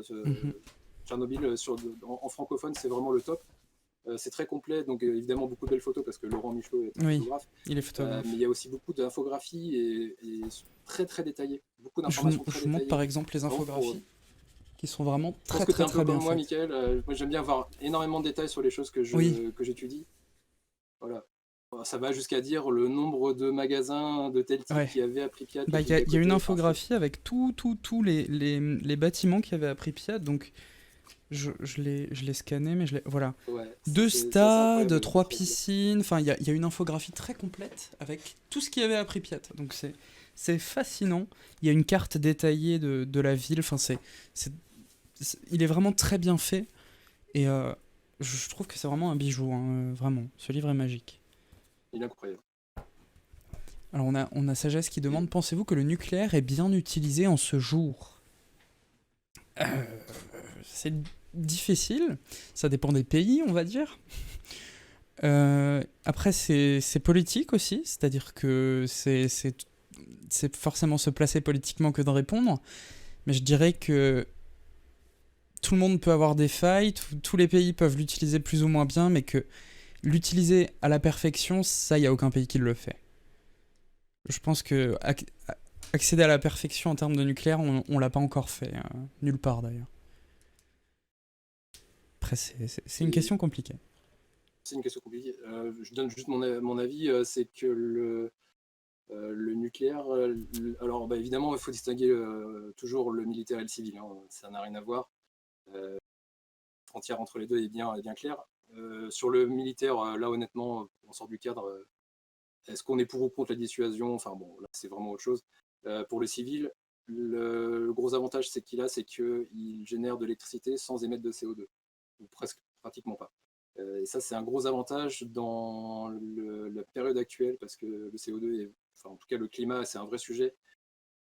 Mhm. Tchernobyl en francophone, c'est vraiment le top. C'est très complet, donc évidemment beaucoup de belles photos parce que Laurent Michelot est un Oui, photographe. il est photographe. Mais il y a aussi beaucoup d'infographies et très très détaillées. Beaucoup Je vous, d'informations très je vous montre par détaillées. exemple les Vraiment infographies qui sont vraiment je pense très que tu es très un peu très bien comme moi, faites. Mickaël. Moi, j'aime bien avoir énormément de détails sur les choses Oui, que j'étudie. Voilà. Ça va jusqu'à dire le nombre de magasins de tel type ouais. qu'il y avait à Pripyat Bah, qui étaient à y a une côté. Enfin, infographie avec tous les bâtiments qu'il y avait à Pripyat, donc je l'ai scanné, mais voilà. ouais, 2 c'est assez stades, incroyable. 3 piscines, enfin il y a une infographie très complète avec tout ce qu'il y avait à Pripyat. Donc c'est fascinant. Il y a une carte détaillée de la ville, enfin il est vraiment très bien fait et je trouve que c'est vraiment un bijou, hein, vraiment. Ce livre est magique. Il est incroyable. Alors on a Sagesse qui Et demande, pensez-vous que le nucléaire est bien utilisé en ce jour? C'est difficile, ça dépend des pays, on va dire. Après, c'est politique aussi, c'est-à-dire que c'est forcément se placer politiquement que de répondre, mais je dirais que tout le monde peut avoir des failles, tous les pays peuvent l'utiliser plus ou moins bien, mais que l'utiliser à la perfection, ça, il n'y a aucun pays qui le fait. Je pense que accéder à la perfection en termes de nucléaire, on l'a pas encore fait, nulle part d'ailleurs. Après, c'est une question compliquée. c'est une question compliquée. Je donne juste mon avis, c'est que le nucléaire, alors bah, évidemment, il faut distinguer toujours le militaire et le civil, hein, ça n'a rien à voir. La frontière entre les deux est bien claire. Sur le militaire, là honnêtement, on sort du cadre. Est-ce qu'on est pour ou contre la dissuasion? Enfin bon, là c'est vraiment autre chose. Pour le civil, le gros avantage c'est qu'il génère de l'électricité sans émettre de CO2, ou presque pratiquement pas. Et ça c'est un gros avantage dans la période actuelle parce que le CO2 enfin en tout cas le climat c'est un vrai sujet.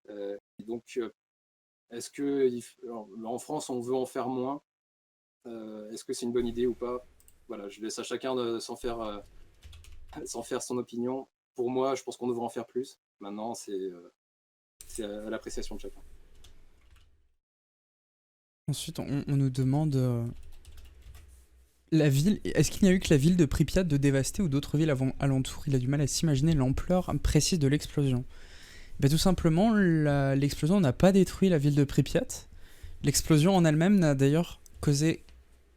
Et donc est-ce que en France on veut en faire moins? Est-ce que c'est une bonne idée ou pas? Voilà, je laisse à chacun de s'en faire son opinion. Pour moi, je pense qu'on devrait en faire plus. Maintenant, c'est à l'appréciation de chacun. Ensuite, on nous demande la ville. Est-ce qu'il n'y a eu que la ville de Pripyat de dévastée ou d'autres villes alentour? Il a du mal à s'imaginer l'ampleur précise de l'explosion. Ben, tout simplement, l'explosion n'a pas détruit la ville de Pripyat. L'explosion en elle-même n'a d'ailleurs causé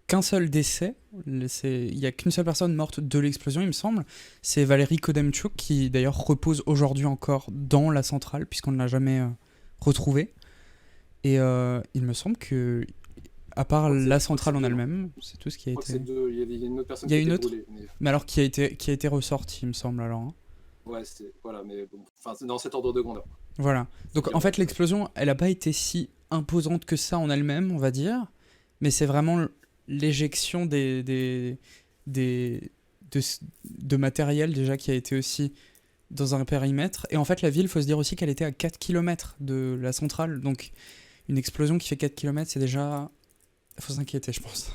qu'un seul décès. Il n'y a qu'une seule personne morte de l'explosion, il me semble. C'est Valérie Kodemchuk, qui d'ailleurs repose aujourd'hui encore dans la centrale, puisqu'on ne l'a jamais retrouvée. Et il me semble que, à part la centrale en elle-même, c'est tout ce qui a été. Il y avait une autre personne Il y a qui a une été autre brûlée. Mais alors qui a été ressortie, il me semble alors. Hein. Ouais, voilà, mais bon, c'est dans cet ordre de grandeur. Voilà. Donc en fait, l'explosion, elle n'a pas été si imposante que ça en elle-même, on va dire, mais c'est vraiment l'éjection de matériel déjà qui a été aussi dans un périmètre. Et en fait, la ville, il faut se dire aussi qu'elle était à 4 km de la centrale. Donc une explosion qui fait 4 km, c'est déjà... Il faut s'inquiéter, je pense.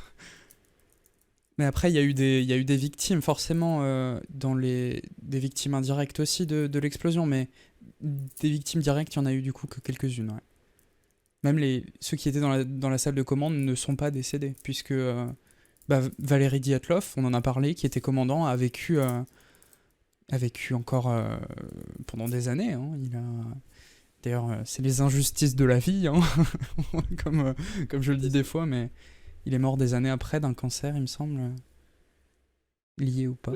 Mais après, il y a eu des victimes, forcément, des victimes indirectes aussi de l'explosion, mais des victimes directes, il y en a eu du coup que quelques-unes, ouais. Même ceux qui étaient dans la salle de commande ne sont pas décédés, puisque Valéry Dyatlov, on en a parlé, qui était commandant, a vécu encore pendant des années. Hein. D'ailleurs, c'est les injustices de la vie, hein, comme je le dis des fois, mais il est mort des années après d'un cancer, il me semble, lié ou pas.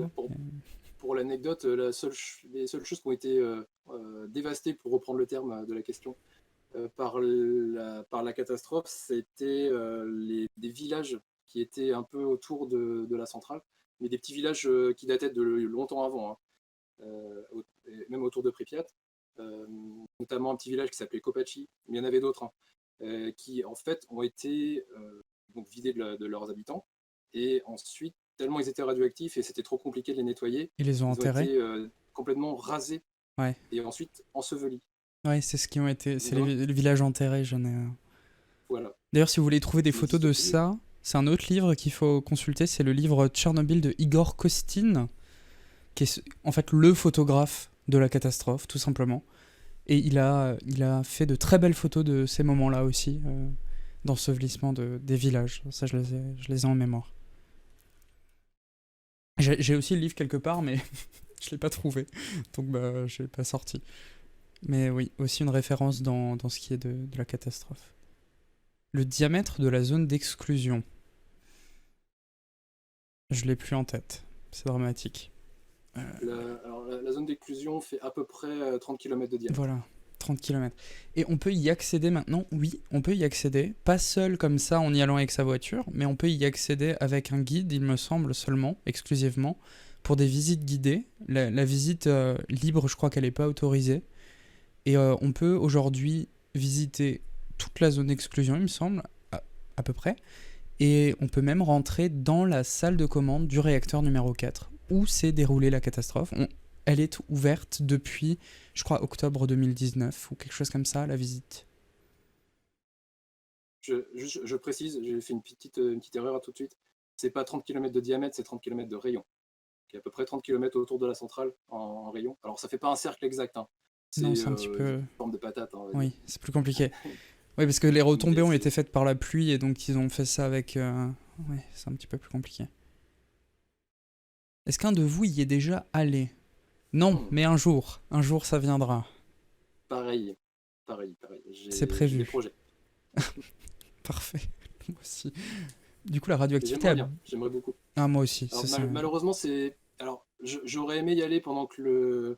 Pour l'anecdote, les seules choses qui ont été dévastées, pour reprendre le terme de la question, par la catastrophe, c'était des villages qui étaient un peu autour de la centrale, mais des petits villages qui dataient de longtemps avant, hein, même autour de Pripyat, notamment un petit village qui s'appelait Kopachi, mais il y en avait d'autres, hein, qui en fait ont été donc vidés de leurs habitants, et ensuite, tellement ils étaient radioactifs et c'était trop compliqué de les nettoyer, ils les ont enterrés. Ont été complètement rasés, ouais. Et ensuite ensevelis. Ouais, c'est ce qui ont été. C'est les villages enterrés, j'en ai. Voilà. D'ailleurs, si vous voulez trouver des photos de ça, c'est un autre livre qu'il faut consulter. C'est le livre Tchernobyl de Igor Kostin, qui est en fait le photographe de la catastrophe, tout simplement. Et il a fait de très belles photos de ces moments-là aussi, d'ensevelissement des villages. Ça, je les ai en mémoire. J'ai aussi le livre quelque part, mais je ne l'ai pas trouvé. Donc, je ne l'ai pas sorti. Mais oui, aussi une référence dans ce qui est de la catastrophe. Le diamètre de la zone d'exclusion. Je l'ai plus en tête. C'est dramatique. La zone d'exclusion fait à peu près 30 km de diamètre. Voilà, 30 km. Et on peut y accéder maintenant. Oui, on peut y accéder. Pas seul comme ça en y allant avec sa voiture, mais on peut y accéder avec un guide, il me semble, seulement, exclusivement, pour des visites guidées. La visite libre, je crois qu'elle n'est pas autorisée. Et on peut aujourd'hui visiter toute la zone d'exclusion, il me semble, à peu près. Et on peut même rentrer dans la salle de commande du réacteur numéro 4, où s'est déroulée la catastrophe. Elle est ouverte depuis, je crois, octobre 2019, ou quelque chose comme ça, la visite. Je précise, j'ai fait une petite erreur tout de suite. C'est pas 30 km de diamètre, c'est 30 km de rayon. Il y a à peu près 30 km autour de la centrale en rayon. Alors ça fait pas un cercle exact, hein. Non, c'est un petit peu... une forme de patate. Hein, oui, c'est plus compliqué. Oui, parce que les retombées ont été faites par la pluie, et donc ils ont fait ça avec... Oui, c'est un petit peu plus compliqué. Est-ce qu'un de vous y est déjà allé? Non, mais un jour ça viendra. Pareil. C'est prévu. J'ai des projets. Parfait, moi aussi. Du coup, la radioactivité... J'aimerais beaucoup. Ah, moi aussi. Alors, malheureusement, c'est... Alors, j'aurais aimé y aller pendant que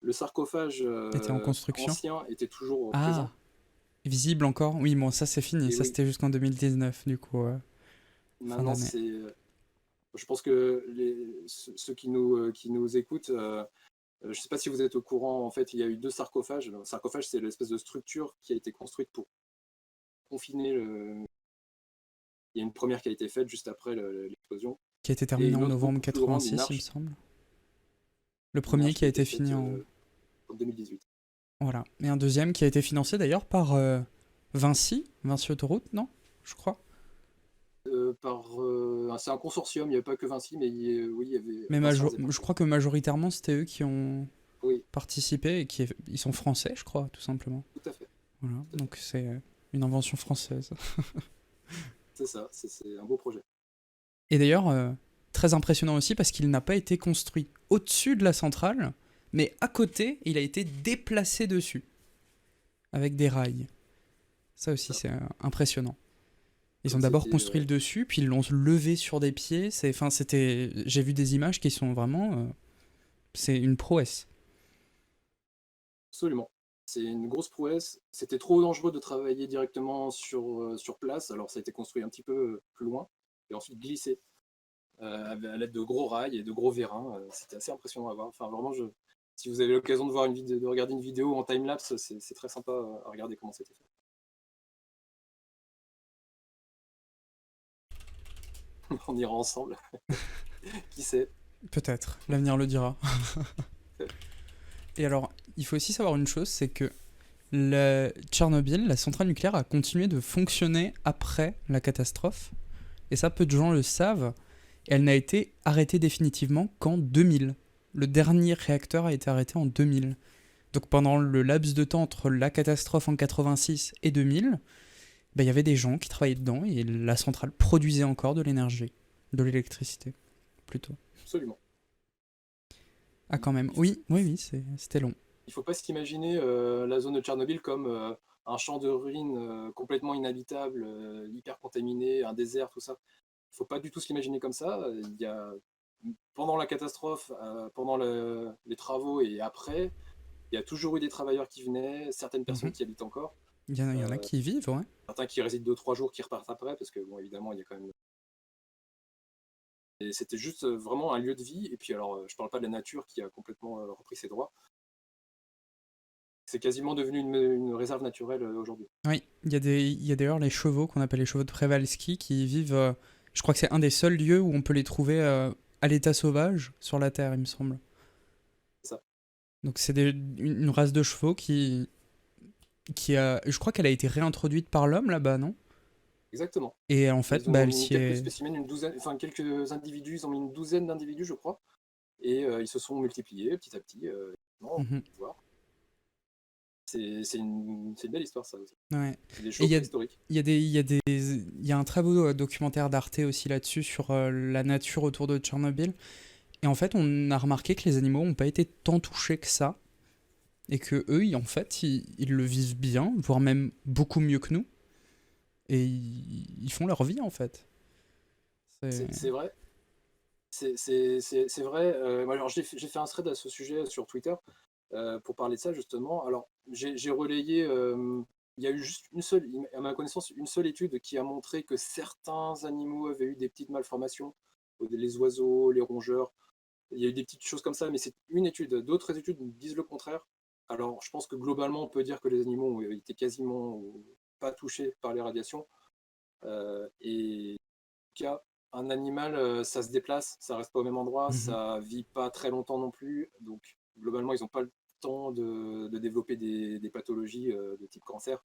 le sarcophage était en construction. Ancien était toujours présent. Visible encore? Oui, bon, ça c'est fini. Ça c'était jusqu'en 2019, du coup. Maintenant, c'est... je pense que ceux qui nous écoutent, je ne sais pas si vous êtes au courant, en fait, il y a eu 2 sarcophages. Le sarcophage, c'est l'espèce de structure qui a été construite pour confiner Il y a une première qui a été faite juste après l'explosion. Qui a été terminée en novembre 86, il me semble. Le premier qui a été fini en 2018. Voilà. Et un deuxième qui a été financé d'ailleurs par Vinci Autoroute, non? Je crois. C'est un consortium, il n'y avait pas que Vinci, mais oui, il y avait... Mais je crois que majoritairement, c'était eux qui ont participé, et ils sont français, je crois, tout simplement. Tout à fait. Voilà. Donc c'est une invention française. C'est ça, c'est un beau projet. Et d'ailleurs, très impressionnant aussi parce qu'il n'a pas été construit au-dessus de la centrale, mais à côté, il a été déplacé dessus, avec des rails. Ça aussi, Ça. c'est impressionnant. Ils ont Comme d'abord c'était construit le dessus, puis ils l'ont levé sur des pieds. J'ai vu des images qui sont vraiment... c'est une prouesse. absolument. C'est une grosse prouesse. C'était trop dangereux de travailler directement sur place, alors ça a été construit un petit peu plus loin, et ensuite glissé à l'aide de gros rails et de gros vérins. C'était assez impressionnant à voir. Enfin, vraiment, si vous avez l'occasion de voir de regarder une vidéo en time-lapse, c'est très sympa à regarder comment c'était fait. On ira ensemble. Qui sait? Peut-être, l'avenir le dira. Et alors, il faut aussi savoir une chose, c'est que Tchernobyl, la centrale nucléaire, a continué de fonctionner après la catastrophe. Et ça, peu de gens le savent. Et elle n'a été arrêtée définitivement qu'en 2000. Le dernier réacteur a été arrêté en 2000. Donc pendant le laps de temps entre la catastrophe en 86 et 2000, il y avait des gens qui travaillaient dedans et la centrale produisait encore de l'énergie, de l'électricité, plutôt. Absolument. Ah quand même, Il oui, oui, oui, c'était long. Il faut pas s'imaginer la zone de Tchernobyl comme un champ de ruines complètement inhabitable, hyper contaminé, un désert, tout ça. Il faut pas du tout se l'imaginer comme ça. Pendant la catastrophe, pendant les travaux et après, il y a toujours eu des travailleurs qui venaient, certaines personnes Mhm. qui habitent encore, Il y en a qui y vivent, ouais. certains qui résident 2 3 jours, qui repartent après, parce que bon, évidemment, il y a quand même. Et c'était juste vraiment un lieu de vie. Et puis alors, je parle pas de la nature qui a complètement repris ses droits. C'est quasiment devenu une réserve naturelle aujourd'hui. Oui, il y a d'ailleurs les chevaux qu'on appelle les chevaux de Przewalski qui vivent. Je crois que c'est un des seuls lieux où on peut les trouver à l'état sauvage sur la Terre, il me semble. C'est ça. Donc c'est une race de chevaux qui a. Je crois qu'elle a été réintroduite par l'homme là-bas, non? Exactement. Et en fait, Ils ont elle mis s'y quelques est. spécimens, une douzaine, enfin quelques individus, ils ont mis une douzaine d'individus, je crois, et ils se sont multipliés petit à petit. On peut Mhm. voir. C'est une belle histoire, ça aussi. Ouais. C'est des Et choses préhistoriques. il y a un très beau documentaire d'Arte aussi là-dessus sur la nature autour de Tchernobyl. Et en fait, on a remarqué que les animaux n'ont pas été tant touchés que ça. Et que eux, en fait, ils le vivent bien, voire même beaucoup mieux que nous. Et ils font leur vie, en fait. C'est... C'est vrai. C'est vrai. Moi, alors, j'ai fait un thread à ce sujet sur Twitter pour parler de ça, justement. Alors, j'ai relayé. Il y a eu juste à ma connaissance, une seule étude qui a montré que certains animaux avaient eu des petites malformations. Les oiseaux, les rongeurs. Il y a eu des petites choses comme ça, mais c'est une étude. D'autres études disent le contraire. Alors, je pense que globalement, on peut dire que les animaux ont été quasiment pas touchés par les radiations. Et en tout cas, un animal, ça se déplace, ça reste pas au même endroit, Mhm. ça vit pas très longtemps non plus. Donc, globalement, ils n'ont pas le temps de développer des pathologies de type cancer.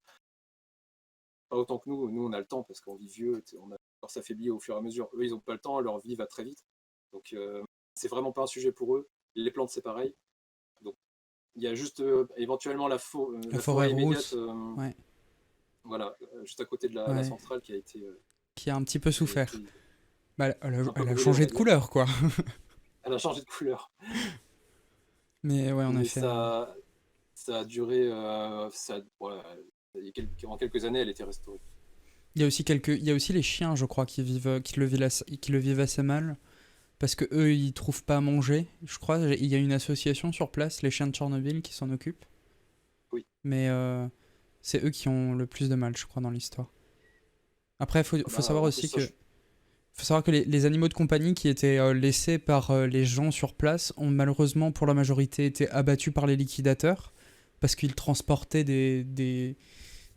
Pas autant que nous. Nous, on a le temps parce qu'on vit vieux, on s'affaiblit au fur et à mesure. Eux, ils n'ont pas le temps, leur vie va très vite. Donc, c'est vraiment pas un sujet pour eux. Les plantes, c'est pareil. Donc, il y a juste éventuellement La la forêt forêt immédiate, rousse, ouais, voilà, juste à côté de la ouais, centrale qui a été qui a un petit peu souffert. qui Bah, un peu elle a brûlée, on changé va de dire. couleur, quoi. Elle a changé de couleur. Mais ouais, en Mais effet. ça a duré. Voilà, en quelques années, elle était restaurée. Il y a aussi les chiens, je crois, qui le vivent assez mal. Parce que eux, ils trouvent pas à manger. Je crois il y a une association sur place, les chiens de Tchernobyl, qui s'en occupent. Oui. Mais c'est eux qui ont le plus de mal, je crois, dans l'histoire. Après, Ah faut bah, savoir en plus, aussi ça, que les animaux de compagnie qui étaient laissés par les gens sur place ont malheureusement, pour la majorité, été abattus par les liquidateurs parce qu'ils transportaient des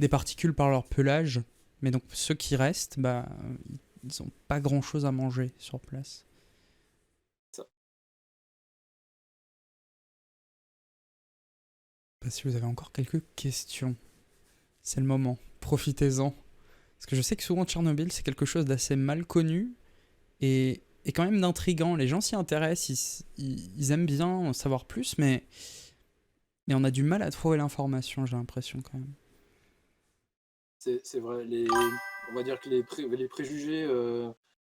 particules par leur pelage. Mais donc ceux qui restent, bah, ils ont pas grand-chose à manger sur place. ça. Bah, si vous avez encore quelques questions, c'est le moment. Profitez-en. Parce que je sais que souvent Tchernobyl, c'est quelque chose d'assez mal connu et quand même d'intrigant. Les gens s'y intéressent, ils aiment bien en savoir plus, mais on a du mal à trouver l'information, j'ai l'impression quand même. C'est vrai. on va dire que les préjugés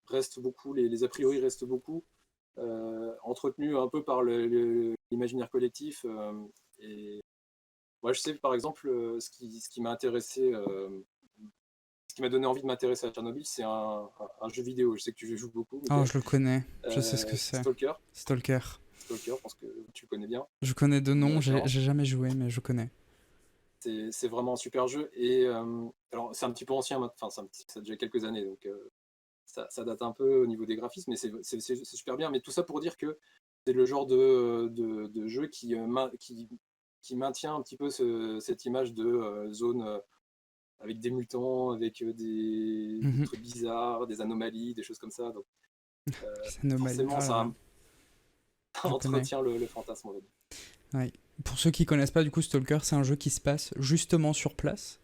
restent beaucoup, les a priori restent beaucoup, entretenus un peu par l'imaginaire collectif. Et moi, je sais par exemple, ce qui m'a intéressé, ce qui m'a donné envie de m'intéresser à Tchernobyl, c'est un jeu vidéo. Je sais que tu joues beaucoup, Oh, Mickaël. je le connais. Je sais ce que C'est c'est. Stalker. Stalker. Stalker, je pense que tu le connais bien. Je connais de nom, D'accord. j'ai jamais joué, mais je connais. C'est vraiment un super jeu. Et alors, c'est un petit peu ancien, enfin, ça a déjà quelques années, donc ça date un peu au niveau des graphismes, mais c'est super bien. Mais tout ça pour dire que c'est le genre de jeu qui maintient un petit peu cette image de zone avec des mutants, avec des Mhm. trucs bizarres, des anomalies, des choses comme ça. Donc C'est anomalie. forcément, Oh là là, ça je connais. entretient le fantasme, on va dire. Ouais. Pour ceux qui connaissent pas, du coup, Stalker, c'est un jeu qui se passe justement sur place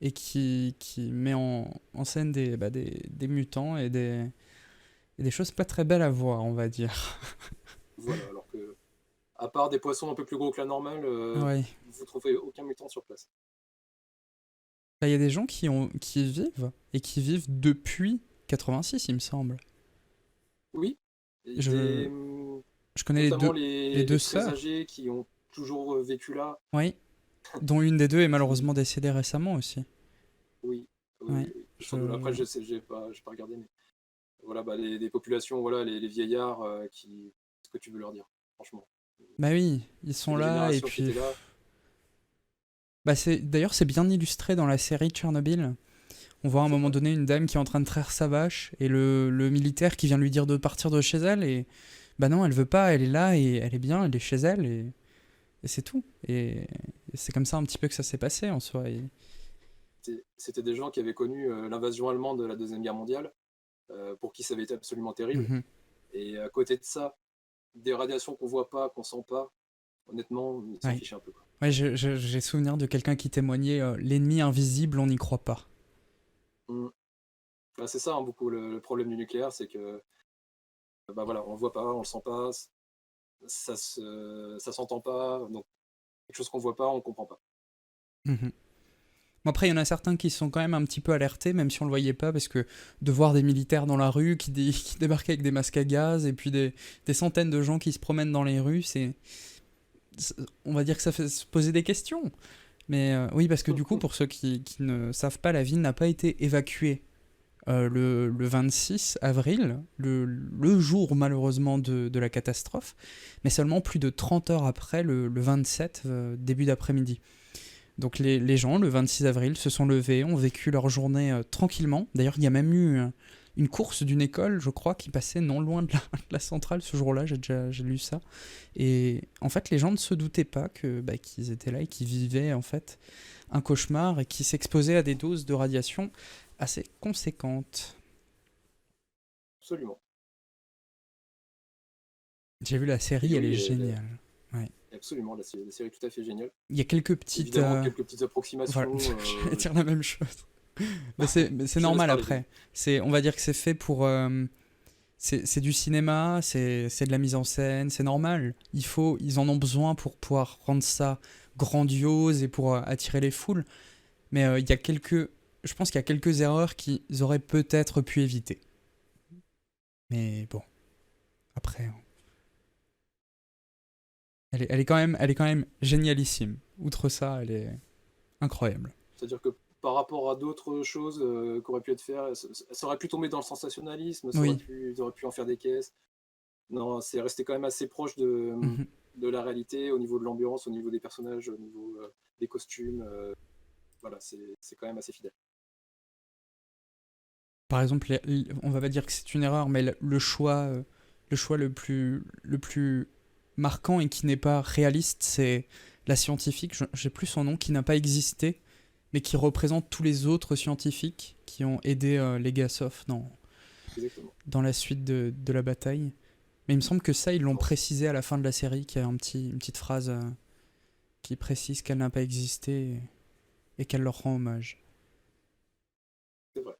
et qui met en scène des mutants et des choses pas très belles à voir, on va dire. Voilà, alors que, à part des poissons un peu plus gros que la normale, Ouais. vous trouverez aucun mutant sur place. Bah, il y a des gens qui y vivent et qui vivent depuis 86, il me semble. Oui, et Je, je connais notamment les deux les très sœurs, âgés qui ont toujours vécu là. oui, dont une des deux est Qui, malheureusement décédée récemment aussi. oui, oui, Ouais. oui, oui. Après, Je... je sais, j'ai pas regardé, mais voilà, bah, les populations, voilà, les vieillards ce que tu veux leur dire, franchement. Bah oui, ils C'est sont les là et générations qui puis... étaient là. Bah d'ailleurs, c'est bien illustré dans la série Tchernobyl. On voit à un C'est moment vrai. donné une dame qui est en train de traire sa vache et le militaire qui vient lui dire de partir de chez elle et bah non, elle veut pas, elle est là et elle est bien, elle est chez elle et c'est tout. Et c'est comme ça un petit peu que ça s'est passé en soi. C'était des gens qui avaient connu l'invasion allemande de la Deuxième Guerre mondiale, pour qui ça avait été absolument terrible. Mhm. Et à côté de ça, des radiations qu'on voit pas, qu'on sent pas, honnêtement, ils s'en Ouais. fichaient un peu, quoi. Ouais, j'ai souvenir de quelqu'un qui témoignait l'ennemi invisible, on n'y croit pas. Mm. Bah, c'est ça, hein, beaucoup le problème du nucléaire, c'est que bah voilà, on le voit pas, on le sent pas, ça s'entend pas, donc quelque chose qu'on voit pas, on comprend pas. Mhm. Bon, après, il y en a certains qui sont quand même un petit peu alertés, même si on le voyait pas, parce que de voir des militaires dans la rue qui débarquaient avec des masques à gaz et puis des centaines de gens qui se promènent dans les rues, on va dire que ça fait se poser des questions. Mais oui, parce que du coup, pour ceux qui ne savent pas, la ville n'a pas été évacuée le 26 avril, le jour malheureusement de la catastrophe, mais seulement plus de 30 heures après, le 27, début d'après-midi. Donc les gens, le 26 avril, se sont levés, ont vécu leur journée tranquillement. D'ailleurs, il y a même eu une course d'une école, je crois, qui passait non loin de la centrale ce jour-là, j'ai lu ça. Et en fait, les gens ne se doutaient pas qu'ils étaient là et qu'ils vivaient en fait un cauchemar et qu'ils s'exposaient à des doses de radiation assez conséquentes. Absolument. J'ai vu la série, Et elle est oui, géniale. Ouais. absolument, la série est tout à fait géniale. Il y a quelques petites... Évidemment, quelques petites Voilà, approximations. j'allais dire la même chose. Mais c'est Je te laisse normal parler, après. On va dire que c'est fait pour... c'est du cinéma, c'est de la mise en scène, c'est normal. Ils en ont besoin pour pouvoir rendre ça grandiose et pour attirer les foules. Mais il y a je pense qu'il y a quelques erreurs qu'ils auraient peut-être pu éviter. Mais bon, après, elle est quand même génialissime. Outre ça, elle est incroyable. c'est-à-dire que par rapport à d'autres choses qui auraient pu être faites, ça aurait pu tomber dans le sensationnalisme, Oui. ils auraient pu en faire des caisses. Non, c'est resté quand même assez proche Mhm. de la réalité au niveau de l'ambiance, au niveau des personnages, au niveau des costumes. Voilà, c'est quand même assez fidèle. Par exemple, on va pas dire que c'est une erreur, mais le choix le plus marquant et qui n'est pas réaliste, c'est la scientifique, j'ai plus son nom, qui n'a pas existé, mais qui représente tous les autres scientifiques qui ont aidé Legasov Exactement. dans la suite de la bataille. Mais il me semble que ça, ils l'ont précisé à la fin de la série, qu'il y a une petite phrase qui précise qu'elle n'a pas existé et qu'elle leur rend hommage. C'est vrai.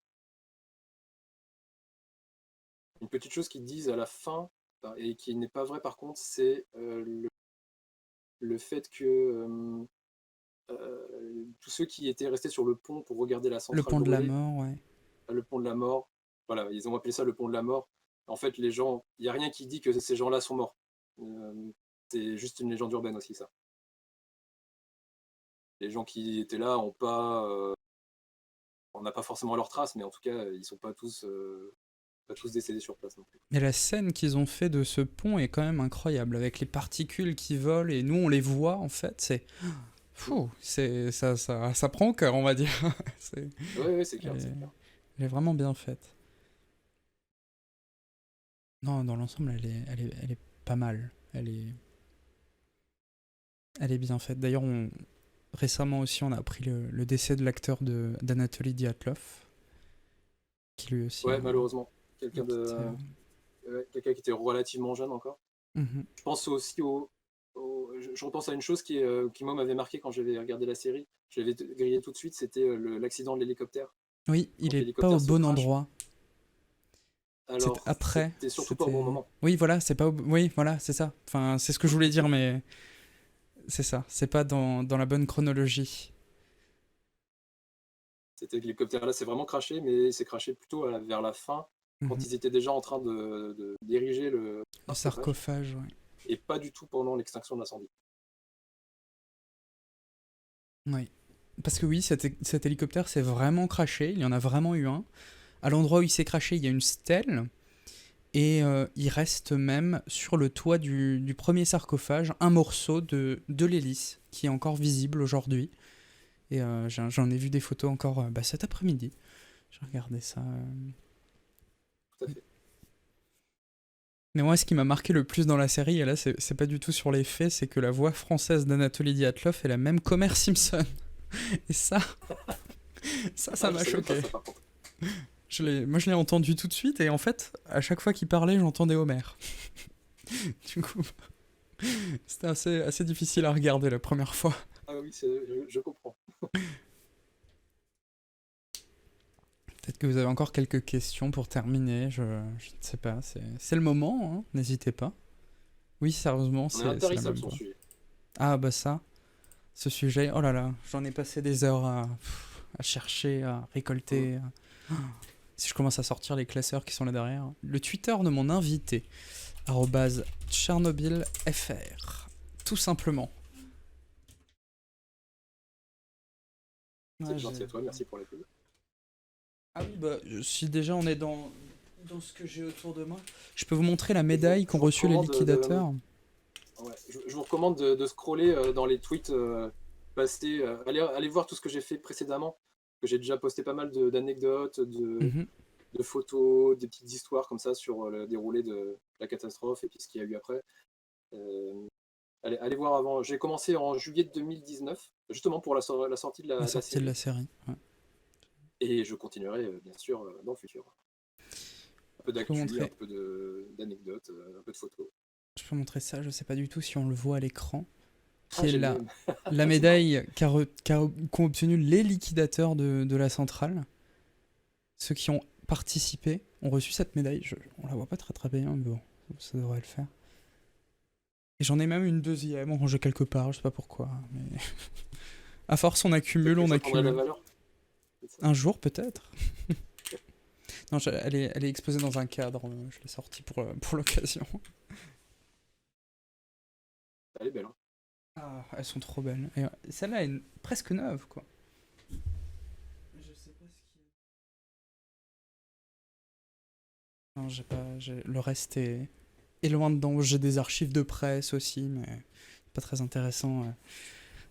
Une petite chose qu'ils disent à la fin, et qui n'est pas vrai par contre, c'est le fait que tous ceux qui étaient restés sur le pont pour regarder la Le centrale pont de la brûler, mort, ouais. le pont de la mort. Voilà, ils ont appelé ça le pont de la mort. En fait, les gens, il n'y a rien qui dit que ces gens-là sont morts. C'est juste une légende urbaine aussi, ça. Les gens qui étaient là ont pas, on n'a pas forcément leurs traces, mais en tout cas, ils sont pas tous décédés sur place non plus. Mais la scène qu'ils ont fait de ce pont est quand même incroyable, avec les particules qui volent et nous on les voit en fait. Ça prend au cœur, on va dire. Oui, c'est clair, elle, c'est est, clair. elle est vraiment bien faite. Non, dans l'ensemble, elle est pas mal. Elle est bien faite. D'ailleurs, récemment aussi, on a appris le décès de l'acteur d'Anatoly Dyatlov, qui lui aussi Ouais, malheureusement. Quelqu'un quitté, quelqu'un qui était relativement jeune encore. Mhm. Je pense aussi je repense à une chose qui moi m'avait marqué quand j'avais regardé la série. Je l'avais grillé tout de suite, c'était l'accident de l'hélicoptère. Oui, il Quand est pas au l'hélicoptère se bon crache, endroit. C'est alors après. c'était surtout pas au bon moment. Oui, voilà, c'est pas. Oui, voilà, c'est ça. Enfin, c'est ce que je voulais dire, mais c'est ça. C'est pas dans la bonne chronologie. C'était l'hélicoptère là, c'est vraiment craché, mais c'est craché plutôt vers la fin, quand Mhm. ils étaient déjà en train de diriger le Le sarcophage, sarcophage, ouais. et pas du tout pendant l'extinction de l'incendie. Oui. Parce que oui, cet hélicoptère s'est vraiment craché. Il y en a vraiment eu un. À l'endroit où il s'est craché, il y a une stèle. Et il reste même sur le toit du premier sarcophage un morceau de l'hélice qui est encore visible aujourd'hui. Et j'en ai vu des photos encore cet après-midi. J'ai regardé ça. Tout à fait. Mais moi, ce qui m'a marqué le plus dans la série, et là, c'est pas du tout sur les faits, c'est que la voix française d'Anatoly Dyatlov est la même qu'Homer Simpson. Et ça m'a choqué. Ça, par contre. Moi, je l'ai entendu tout de suite, et en fait, à chaque fois qu'il parlait, j'entendais Homer. Du coup, c'était assez difficile à regarder la première fois. Ah oui, je comprends. Peut-être que vous avez encore quelques questions pour terminer, je ne sais pas, c'est le moment, hein, n'hésitez pas. Oui, sérieusement, On est c'est la intarissable même sur le voix. sujet. Ah bah ça, ce sujet, oh là là, j'en ai passé des heures à chercher, à récolter. Si je commence à sortir les classeurs qui sont là derrière. Le Twitter de mon invité, @tchernobylfr, tout simplement. C'est Ouais, gentil à toi, merci pour la pub. Ah oui, bah, si déjà on est dans ce que j'ai autour de moi, je peux vous montrer la médaille qu'ont reçue les liquidateurs. Ouais, je vous recommande de scroller dans les tweets passés. Allez voir tout ce que j'ai fait précédemment. Que j'ai déjà posté pas mal d'anecdotes, Mhm. de photos, des petites histoires comme ça sur le déroulé de la catastrophe et puis ce qu'il y a eu après. Allez voir avant. J'ai commencé en juillet 2019, justement pour la sortie de La la sortie de la série. série. Ouais. Et je continuerai bien sûr dans le futur. Un peu Je peux d'actu, un montrer, peu d'anecdotes, un peu de photos. je peux montrer ça, je sais pas du tout si on le voit à l'écran, Ah, qui est j'ai la, le même. la médaille qu'ont obtenu les liquidateurs de la centrale. Ceux qui ont participé ont reçu cette médaille. On la voit pas très bien, mais bon, ça devrait le faire. Et j'en ai même une deuxième, rangée quelque part, je sais pas pourquoi. Mais à force, on accumule, Peut-être que on ça prendrait la accumule. valeur. Un jour, peut-être. Non, elle est exposée dans un cadre. Je l'ai sortie pour l'occasion. Elle est belle. Hein. Ah, elles sont trop belles. Et celle-là est presque neuve, quoi. Je sais pas ce qui est. Non, j'ai pas. Le reste est loin dedans. J'ai des archives de presse aussi, mais pas très intéressant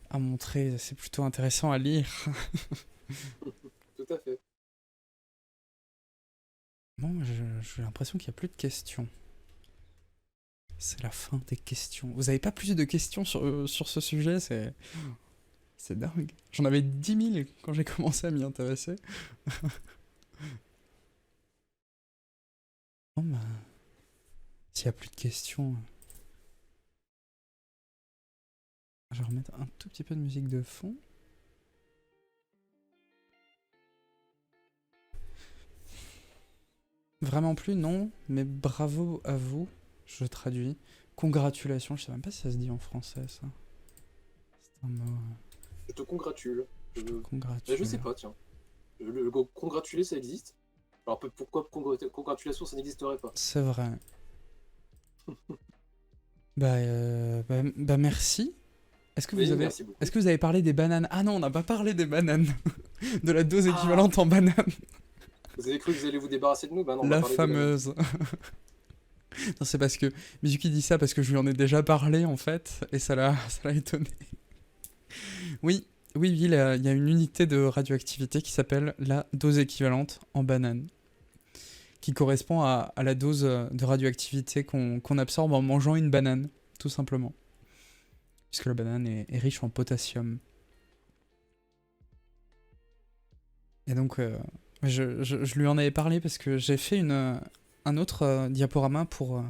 à montrer. C'est plutôt intéressant à lire. Tout à fait. Bon, j'ai l'impression qu'il n'y a plus de questions. C'est la fin des questions. Vous avez pas plus de questions sur ce sujet? C'est dingue. J'en avais 10 000 quand j'ai commencé à m'y intéresser. Bon, bah, s'il n'y a plus de questions, je vais remettre un tout petit peu de musique de fond. Vraiment plus, non, mais bravo à vous. Je traduis. Congratulations, je sais même pas si ça se dit en français, ça. C'est un mot. Je te congratule. Je te Mais congratule. je sais pas, tiens. Le congratuler, ça existe? Alors pourquoi congratulations, ça n'existerait pas. C'est vrai. Bah merci. Est-ce que vous Oui, avez, merci beaucoup. est-ce que vous avez parlé des bananes? Ah non, on n'a pas parlé des bananes. De la dose Ah, équivalente en bananes. vous avez cru que vous allez vous débarrasser de nous? Bah non, on va La parler des bananes. fameuse. Non, c'est parce que Mizuki dit ça parce que je lui en ai déjà parlé en fait, et ça l'a étonné. Oui, oui, il y a une unité de radioactivité qui s'appelle la dose équivalente en banane, qui correspond à la dose de radioactivité qu'on absorbe en mangeant une banane, tout simplement. Puisque la banane est riche en potassium. Et donc, je lui en avais parlé parce que j'ai fait un autre diaporama pour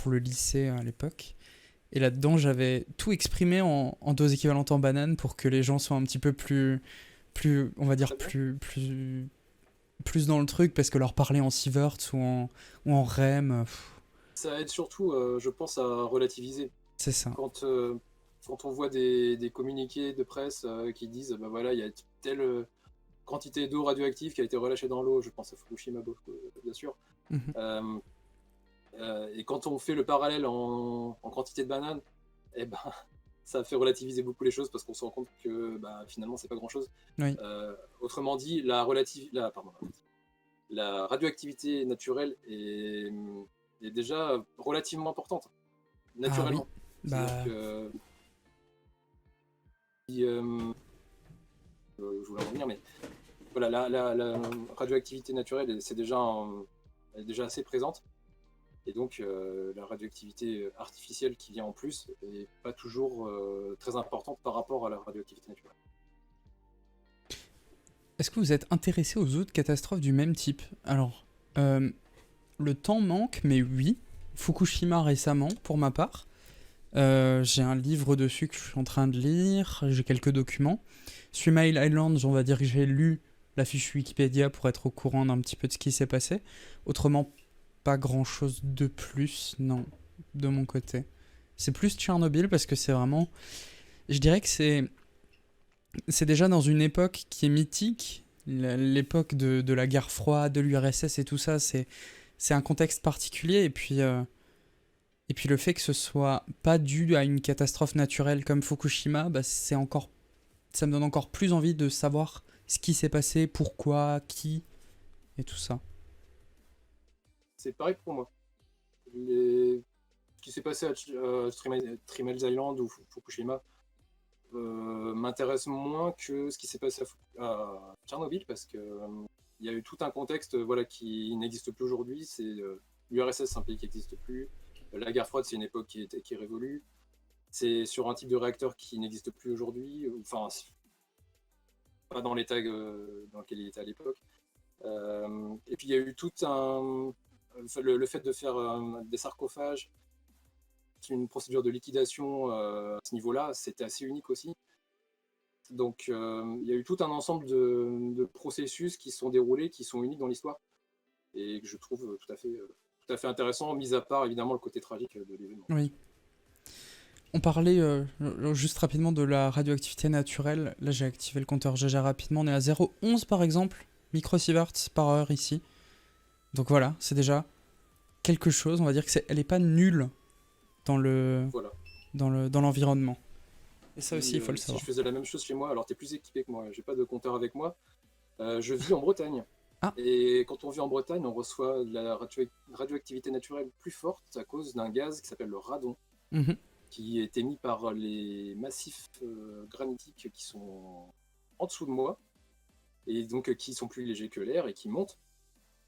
le lycée à l'époque. Et là-dedans, j'avais tout exprimé en dose équivalente en banane pour que les gens soient un petit peu on va dire, Très bien. plus dans le truc, parce que leur parler en sieverts ou en REM, Ça aide surtout, je pense, à relativiser. c'est ça. Quand, euh, quand on voit des communiqués de presse qui disent, bah voilà, il y a telle quantité d'eau radioactive qui a été relâchée dans l'eau, je pense à Fukushima, bien sûr. Mhm. Euh, et quand on fait le parallèle en quantité de bananes, eh ben, ça fait relativiser beaucoup les choses parce qu'on se rend compte que bah, finalement, c'est pas grand-chose. Oui. Autrement dit, la radioactivité naturelle est déjà relativement importante, Ah oui. naturellement. C'est-à-dire Bah, que, si, je voulais en revenir, mais voilà, la radioactivité naturelle, elle est déjà assez présente. Et donc, la radioactivité artificielle qui vient en plus est pas toujours très importante par rapport à la radioactivité naturelle. est-ce que vous êtes intéressé aux autres catastrophes du même type? Alors, le temps manque, mais oui. Fukushima récemment, pour ma part. J'ai un livre dessus que je suis en train de lire, j'ai quelques documents. Sur Mail Island, on va dire que j'ai lu la fiche Wikipédia pour être au courant d'un petit peu de ce qui s'est passé. Autrement, pas grand chose de plus, non, de mon côté. C'est plus Tchernobyl parce que c'est vraiment. Je dirais que c'est déjà dans une époque qui est mythique. L'époque de la guerre froide, de l'URSS et tout ça, c'est un contexte particulier. Et puis le fait que ce soit pas dû à une catastrophe naturelle comme Fukushima, bah ça me donne encore plus envie de savoir ce qui s'est passé, pourquoi, qui, et tout ça. C'est pareil pour moi. Ce qui s'est passé à Three Mile Island ou Fukushima m'intéresse moins que ce qui s'est passé à Tchernobyl parce que il y a eu tout un contexte voilà, qui n'existe plus aujourd'hui. L'URSS, c'est un pays qui n'existe plus. La guerre froide, c'est une époque qui est révolue. C'est sur un type de réacteur qui n'existe plus aujourd'hui. Enfin, pas dans l'état dans lequel il était à l'époque. Et puis il y a eu tout le fait de faire des sarcophages, une procédure de liquidation à ce niveau-là, c'était assez unique aussi. Donc il y a eu tout un ensemble de processus qui se sont déroulés, qui sont uniques dans l'histoire, et que je trouve tout à fait intéressant, mis à part évidemment le côté tragique de l'événement. Oui. On parlait juste rapidement de la radioactivité naturelle. Là, j'ai activé le compteur GG rapidement. On est à 0,11 par exemple, microsieverts par heure ici. Donc voilà, c'est déjà quelque chose. On va dire que elle est pas nulle dans Voilà. dans l'environnement. Et ça aussi, il faut le Si savoir. je faisais la même chose chez moi, alors tu es plus équipé que moi, j'ai pas de compteur avec moi, je vis en Bretagne. Ah, Et quand on vit en Bretagne, on reçoit de la radioactivité naturelle plus forte à cause d'un gaz qui s'appelle le radon, mhm. qui est émis par les massifs granitiques qui sont en dessous de moi, et donc qui sont plus légers que l'air et qui montent.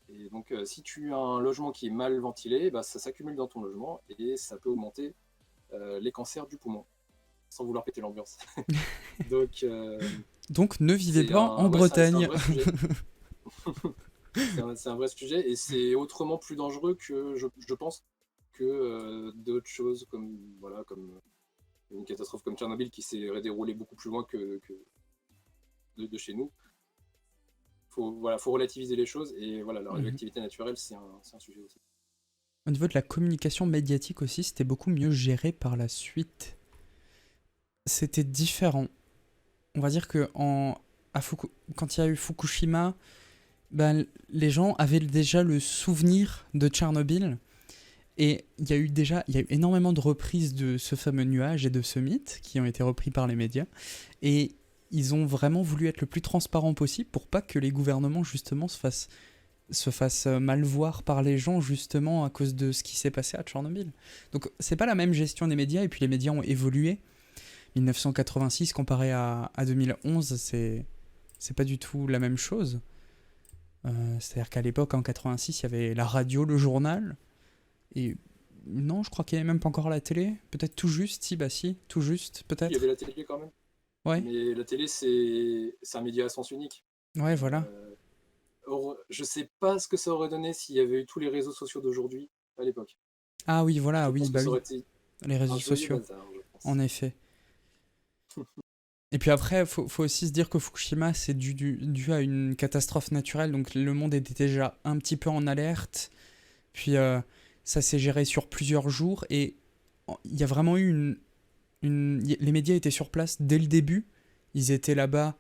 Et donc si tu as un logement qui est mal ventilé, bah, ça s'accumule dans ton logement et ça peut augmenter les cancers du poumon, sans vouloir péter l'ambiance. Donc Donc ne vivez pas en ouais, c'est un Bretagne. vrai sujet. C'est un vrai sujet et c'est autrement plus dangereux que je pense que d'autres choses comme voilà comme une catastrophe comme Tchernobyl qui s'est déroulée beaucoup plus loin que de chez nous. Faut relativiser les choses et voilà la Mhm. radioactivité naturelle c'est un sujet aussi. Au niveau de la communication médiatique aussi, c'était beaucoup mieux géré par la suite. C'était différent. On va dire que quand il y a eu Fukushima, les gens avaient déjà le souvenir de Tchernobyl. Et il y a eu énormément de reprises de ce fameux nuage et de ce mythe qui ont été repris par les médias. Et ils ont vraiment voulu être le plus transparent possible pour pas que les gouvernements, justement, se fassent mal voir par les gens, justement, à cause de ce qui s'est passé à Tchernobyl. Donc, c'est pas la même gestion des médias, et puis les médias ont évolué. 1986 comparé à 2011, c'est pas du tout la même chose. C'est-à-dire qu'à l'époque, en 86, il y avait la radio, le journal. Et non, je crois qu'il n'y avait même pas encore la télé. Peut-être tout juste, si, tout juste, Il y peut-être. avait la télé quand même. Ouais, Mais la télé, c'est un média à sens unique. ouais, voilà. Euh, Or, je sais pas ce que ça aurait donné s'il y avait eu tous les réseaux sociaux d'aujourd'hui à l'époque. Ah oui, voilà, Je oui, pense que bah ça oui, aurait été les réseaux un joli sociaux, bazar, je en pense. effet. Et puis après, faut aussi se dire que Fukushima, c'est dû à une catastrophe naturelle, donc le monde était déjà un petit peu en alerte. Puis ça s'est géré sur plusieurs jours, et il y a vraiment eu les médias étaient sur place dès le début. Ils étaient là-bas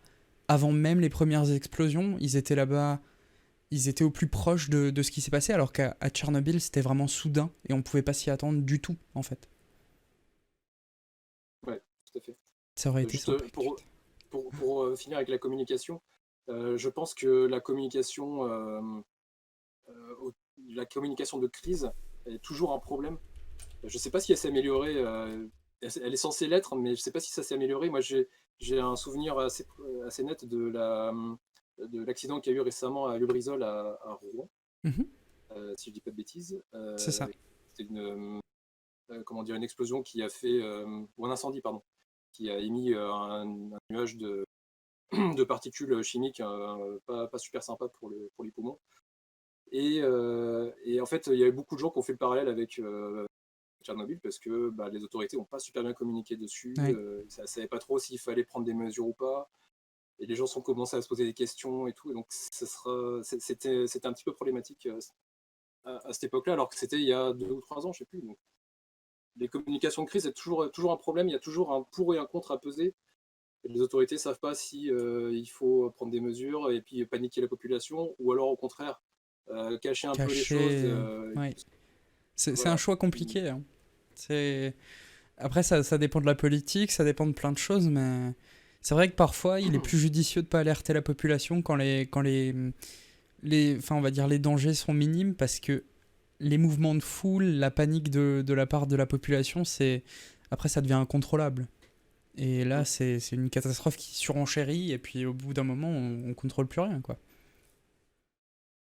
avant même les premières explosions. Ils étaient là-bas, ils étaient au plus proche de ce qui s'est passé, alors qu'à Tchernobyl, c'était vraiment soudain et on pouvait pas s'y attendre du tout, en fait. Ouais, tout à fait. Ça aurait été Juste sans précipiter. pour finir avec la communication, je pense que la communication de crise est toujours un problème. Je ne sais pas si elle s'est améliorée. Elle est censée l'être, mais je ne sais pas si ça s'est amélioré. Moi, j'ai un souvenir assez net de l'accident qu'il y a eu récemment à Lubrizol à Rouen, Mhm, si je ne dis pas de bêtises. c'est ça. C'était comment dire, une explosion qui a fait, ou un incendie, pardon, qui a émis un nuage de particules chimiques pas super sympa pour les poumons. Et en fait, il y avait beaucoup de gens qui ont fait le parallèle avec Tchernobyl parce que bah, les autorités n'ont pas super bien communiqué dessus. Ouais. Ça ne savait pas trop s'il fallait prendre des mesures ou pas. Et les gens sont commencé à se poser des questions et tout. Et donc, c'était un petit peu problématique à cette époque-là, alors que c'était il y a 2 ou 3 ans, je ne sais plus. Donc, les communications de crise, c'est toujours un problème. Il y a toujours un pour et un contre à peser. Et les autorités ne savent pas si il faut prendre des mesures et puis paniquer la population ou alors au contraire cacher un peu les choses. Caché. Ouais. C'est un Voilà. choix compliqué, hein. C'est... Après, ça dépend de la politique, ça dépend de plein de choses, mais c'est vrai que parfois, il est plus judicieux de ne pas alerter la population enfin, on va dire, les dangers sont minimes, parce que les mouvements de foule, la panique de la part de la population, après, ça devient incontrôlable. Et là, c'est une catastrophe qui surenchérit, et puis au bout d'un moment, on contrôle plus rien, quoi.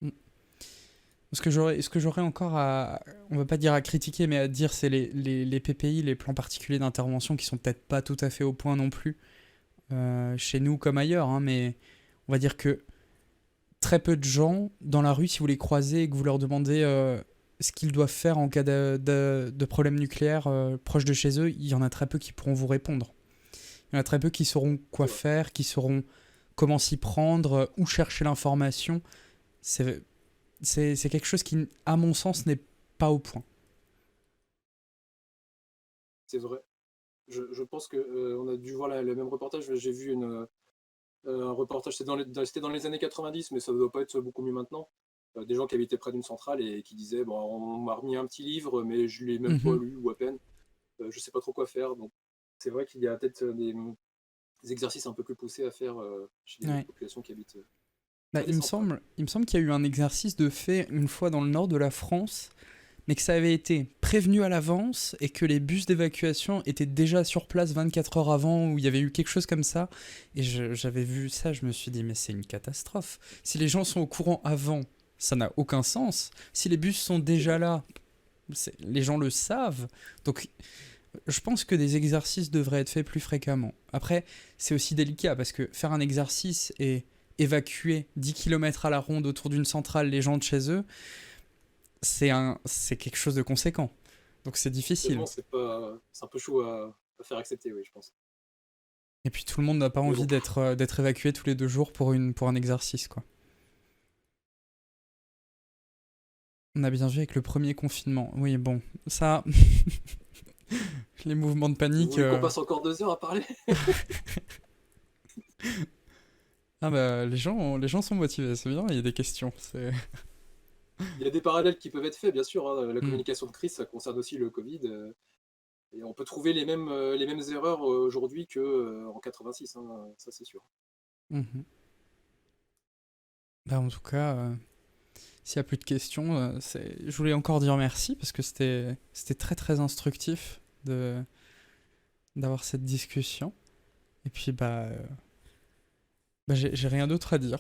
Mm. Ce que j'aurais encore on va pas dire à critiquer, mais à dire, c'est les PPI, les plans particuliers d'intervention, qui sont peut-être pas tout à fait au point non plus, chez nous comme ailleurs, hein, mais on va dire que très peu de gens dans la rue, si vous les croisez et que vous leur demandez ce qu'ils doivent faire en cas de problème nucléaire proche de chez eux, il y en a très peu qui pourront vous répondre. Il y en a très peu qui sauront quoi C'est vrai. faire, qui sauront comment s'y prendre, où chercher l'information. C'est, c'est quelque chose qui, à mon sens, n'est pas au point. C'est vrai. Je pense que on a dû voir le même reportage. J'ai vu un reportage, c'était dans les années 90, mais ça ne doit pas être beaucoup mieux maintenant. Des gens qui habitaient près d'une centrale et qui disaient bon, on m'a remis un petit livre, mais je ne l'ai même pas Mhm. lu ou à peine. Je ne sais pas trop quoi faire. Donc, c'est vrai qu'il y a peut-être des exercices un peu plus poussés à faire chez les Ouais. populations qui habitent Bah, près des il me centrales. semble, il me semble qu'il y a eu un exercice de fait une fois dans le nord de la France, mais que ça avait été prévenu à l'avance et que les bus d'évacuation étaient déjà sur place 24 heures avant, où il y avait eu quelque chose comme ça. Et j'avais vu ça, je me suis dit, mais c'est une catastrophe. Si les gens sont au courant avant, ça n'a aucun sens. Si les bus sont C'est déjà vrai. là, les gens le savent. Donc je pense que des exercices devraient être faits plus fréquemment. Après, c'est aussi délicat, parce que faire un exercice et évacuer 10 kilomètres à la ronde autour d'une centrale les gens de chez eux, c'est quelque chose de conséquent. Donc c'est difficile. Actuellement, c'est un peu chaud à faire accepter, oui, je pense. Et puis tout le monde n'a pas Mais envie bon, d'être évacué tous les 2 jours pour un exercice, quoi. On a bien vu avec le premier confinement. Oui, bon, ça, les mouvements de vous panique. voulez qu'on passe encore 2 heures à parler? Ah bah les gens sont motivés, c'est bien, il y a des questions. Il y a des parallèles qui peuvent être faits, bien sûr, hein. La Hmm. communication de crise, ça concerne aussi le Covid. Et on peut trouver les mêmes erreurs aujourd'hui qu'en 86, hein, ça c'est sûr. Mhm. Bah en tout cas, s'il n'y a plus de questions, je voulais encore dire merci parce que c'était très très instructif d'avoir cette discussion. Et puis j'ai rien d'autre à dire.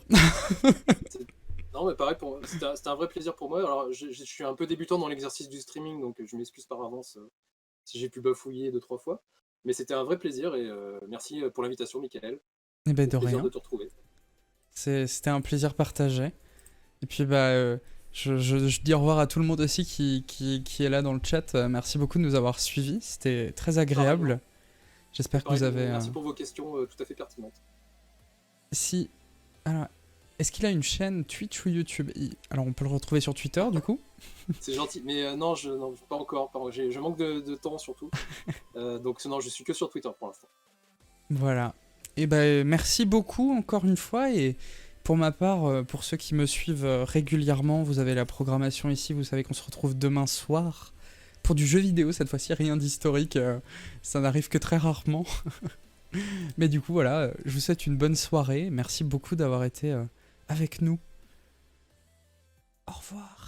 C'est- Non, mais pareil, c'était un vrai plaisir pour moi. Alors, je suis un peu débutant dans l'exercice du streaming, donc je m'excuse par avance si j'ai pu bafouiller deux, trois fois. Mais c'était un vrai plaisir et merci pour l'invitation, Michael. Et ben Au de plaisir rien. de te retrouver. C'était un plaisir partagé. Et puis je dis au revoir à tout le monde aussi qui est là dans le chat. Merci beaucoup de nous avoir suivis. C'était très Pareillement. agréable. J'espère que vous avez. Merci pour vos questions tout à fait pertinentes. Si. Alors, est-ce qu'il a une chaîne Twitch ou YouTube? Alors, on peut le retrouver sur Twitter du coup. C'est gentil, mais non, pas encore. Je manque de temps surtout. Donc non, je suis que sur Twitter pour l'instant. Voilà. Et ben merci beaucoup encore une fois. Et pour ma part, pour ceux qui me suivent régulièrement, vous avez la programmation ici. Vous savez qu'on se retrouve demain soir pour du jeu vidéo. Cette fois-ci, rien d'historique. Ça n'arrive que très rarement. Mais du coup, voilà. Je vous souhaite une bonne soirée. Merci beaucoup d'avoir été avec nous. Au revoir.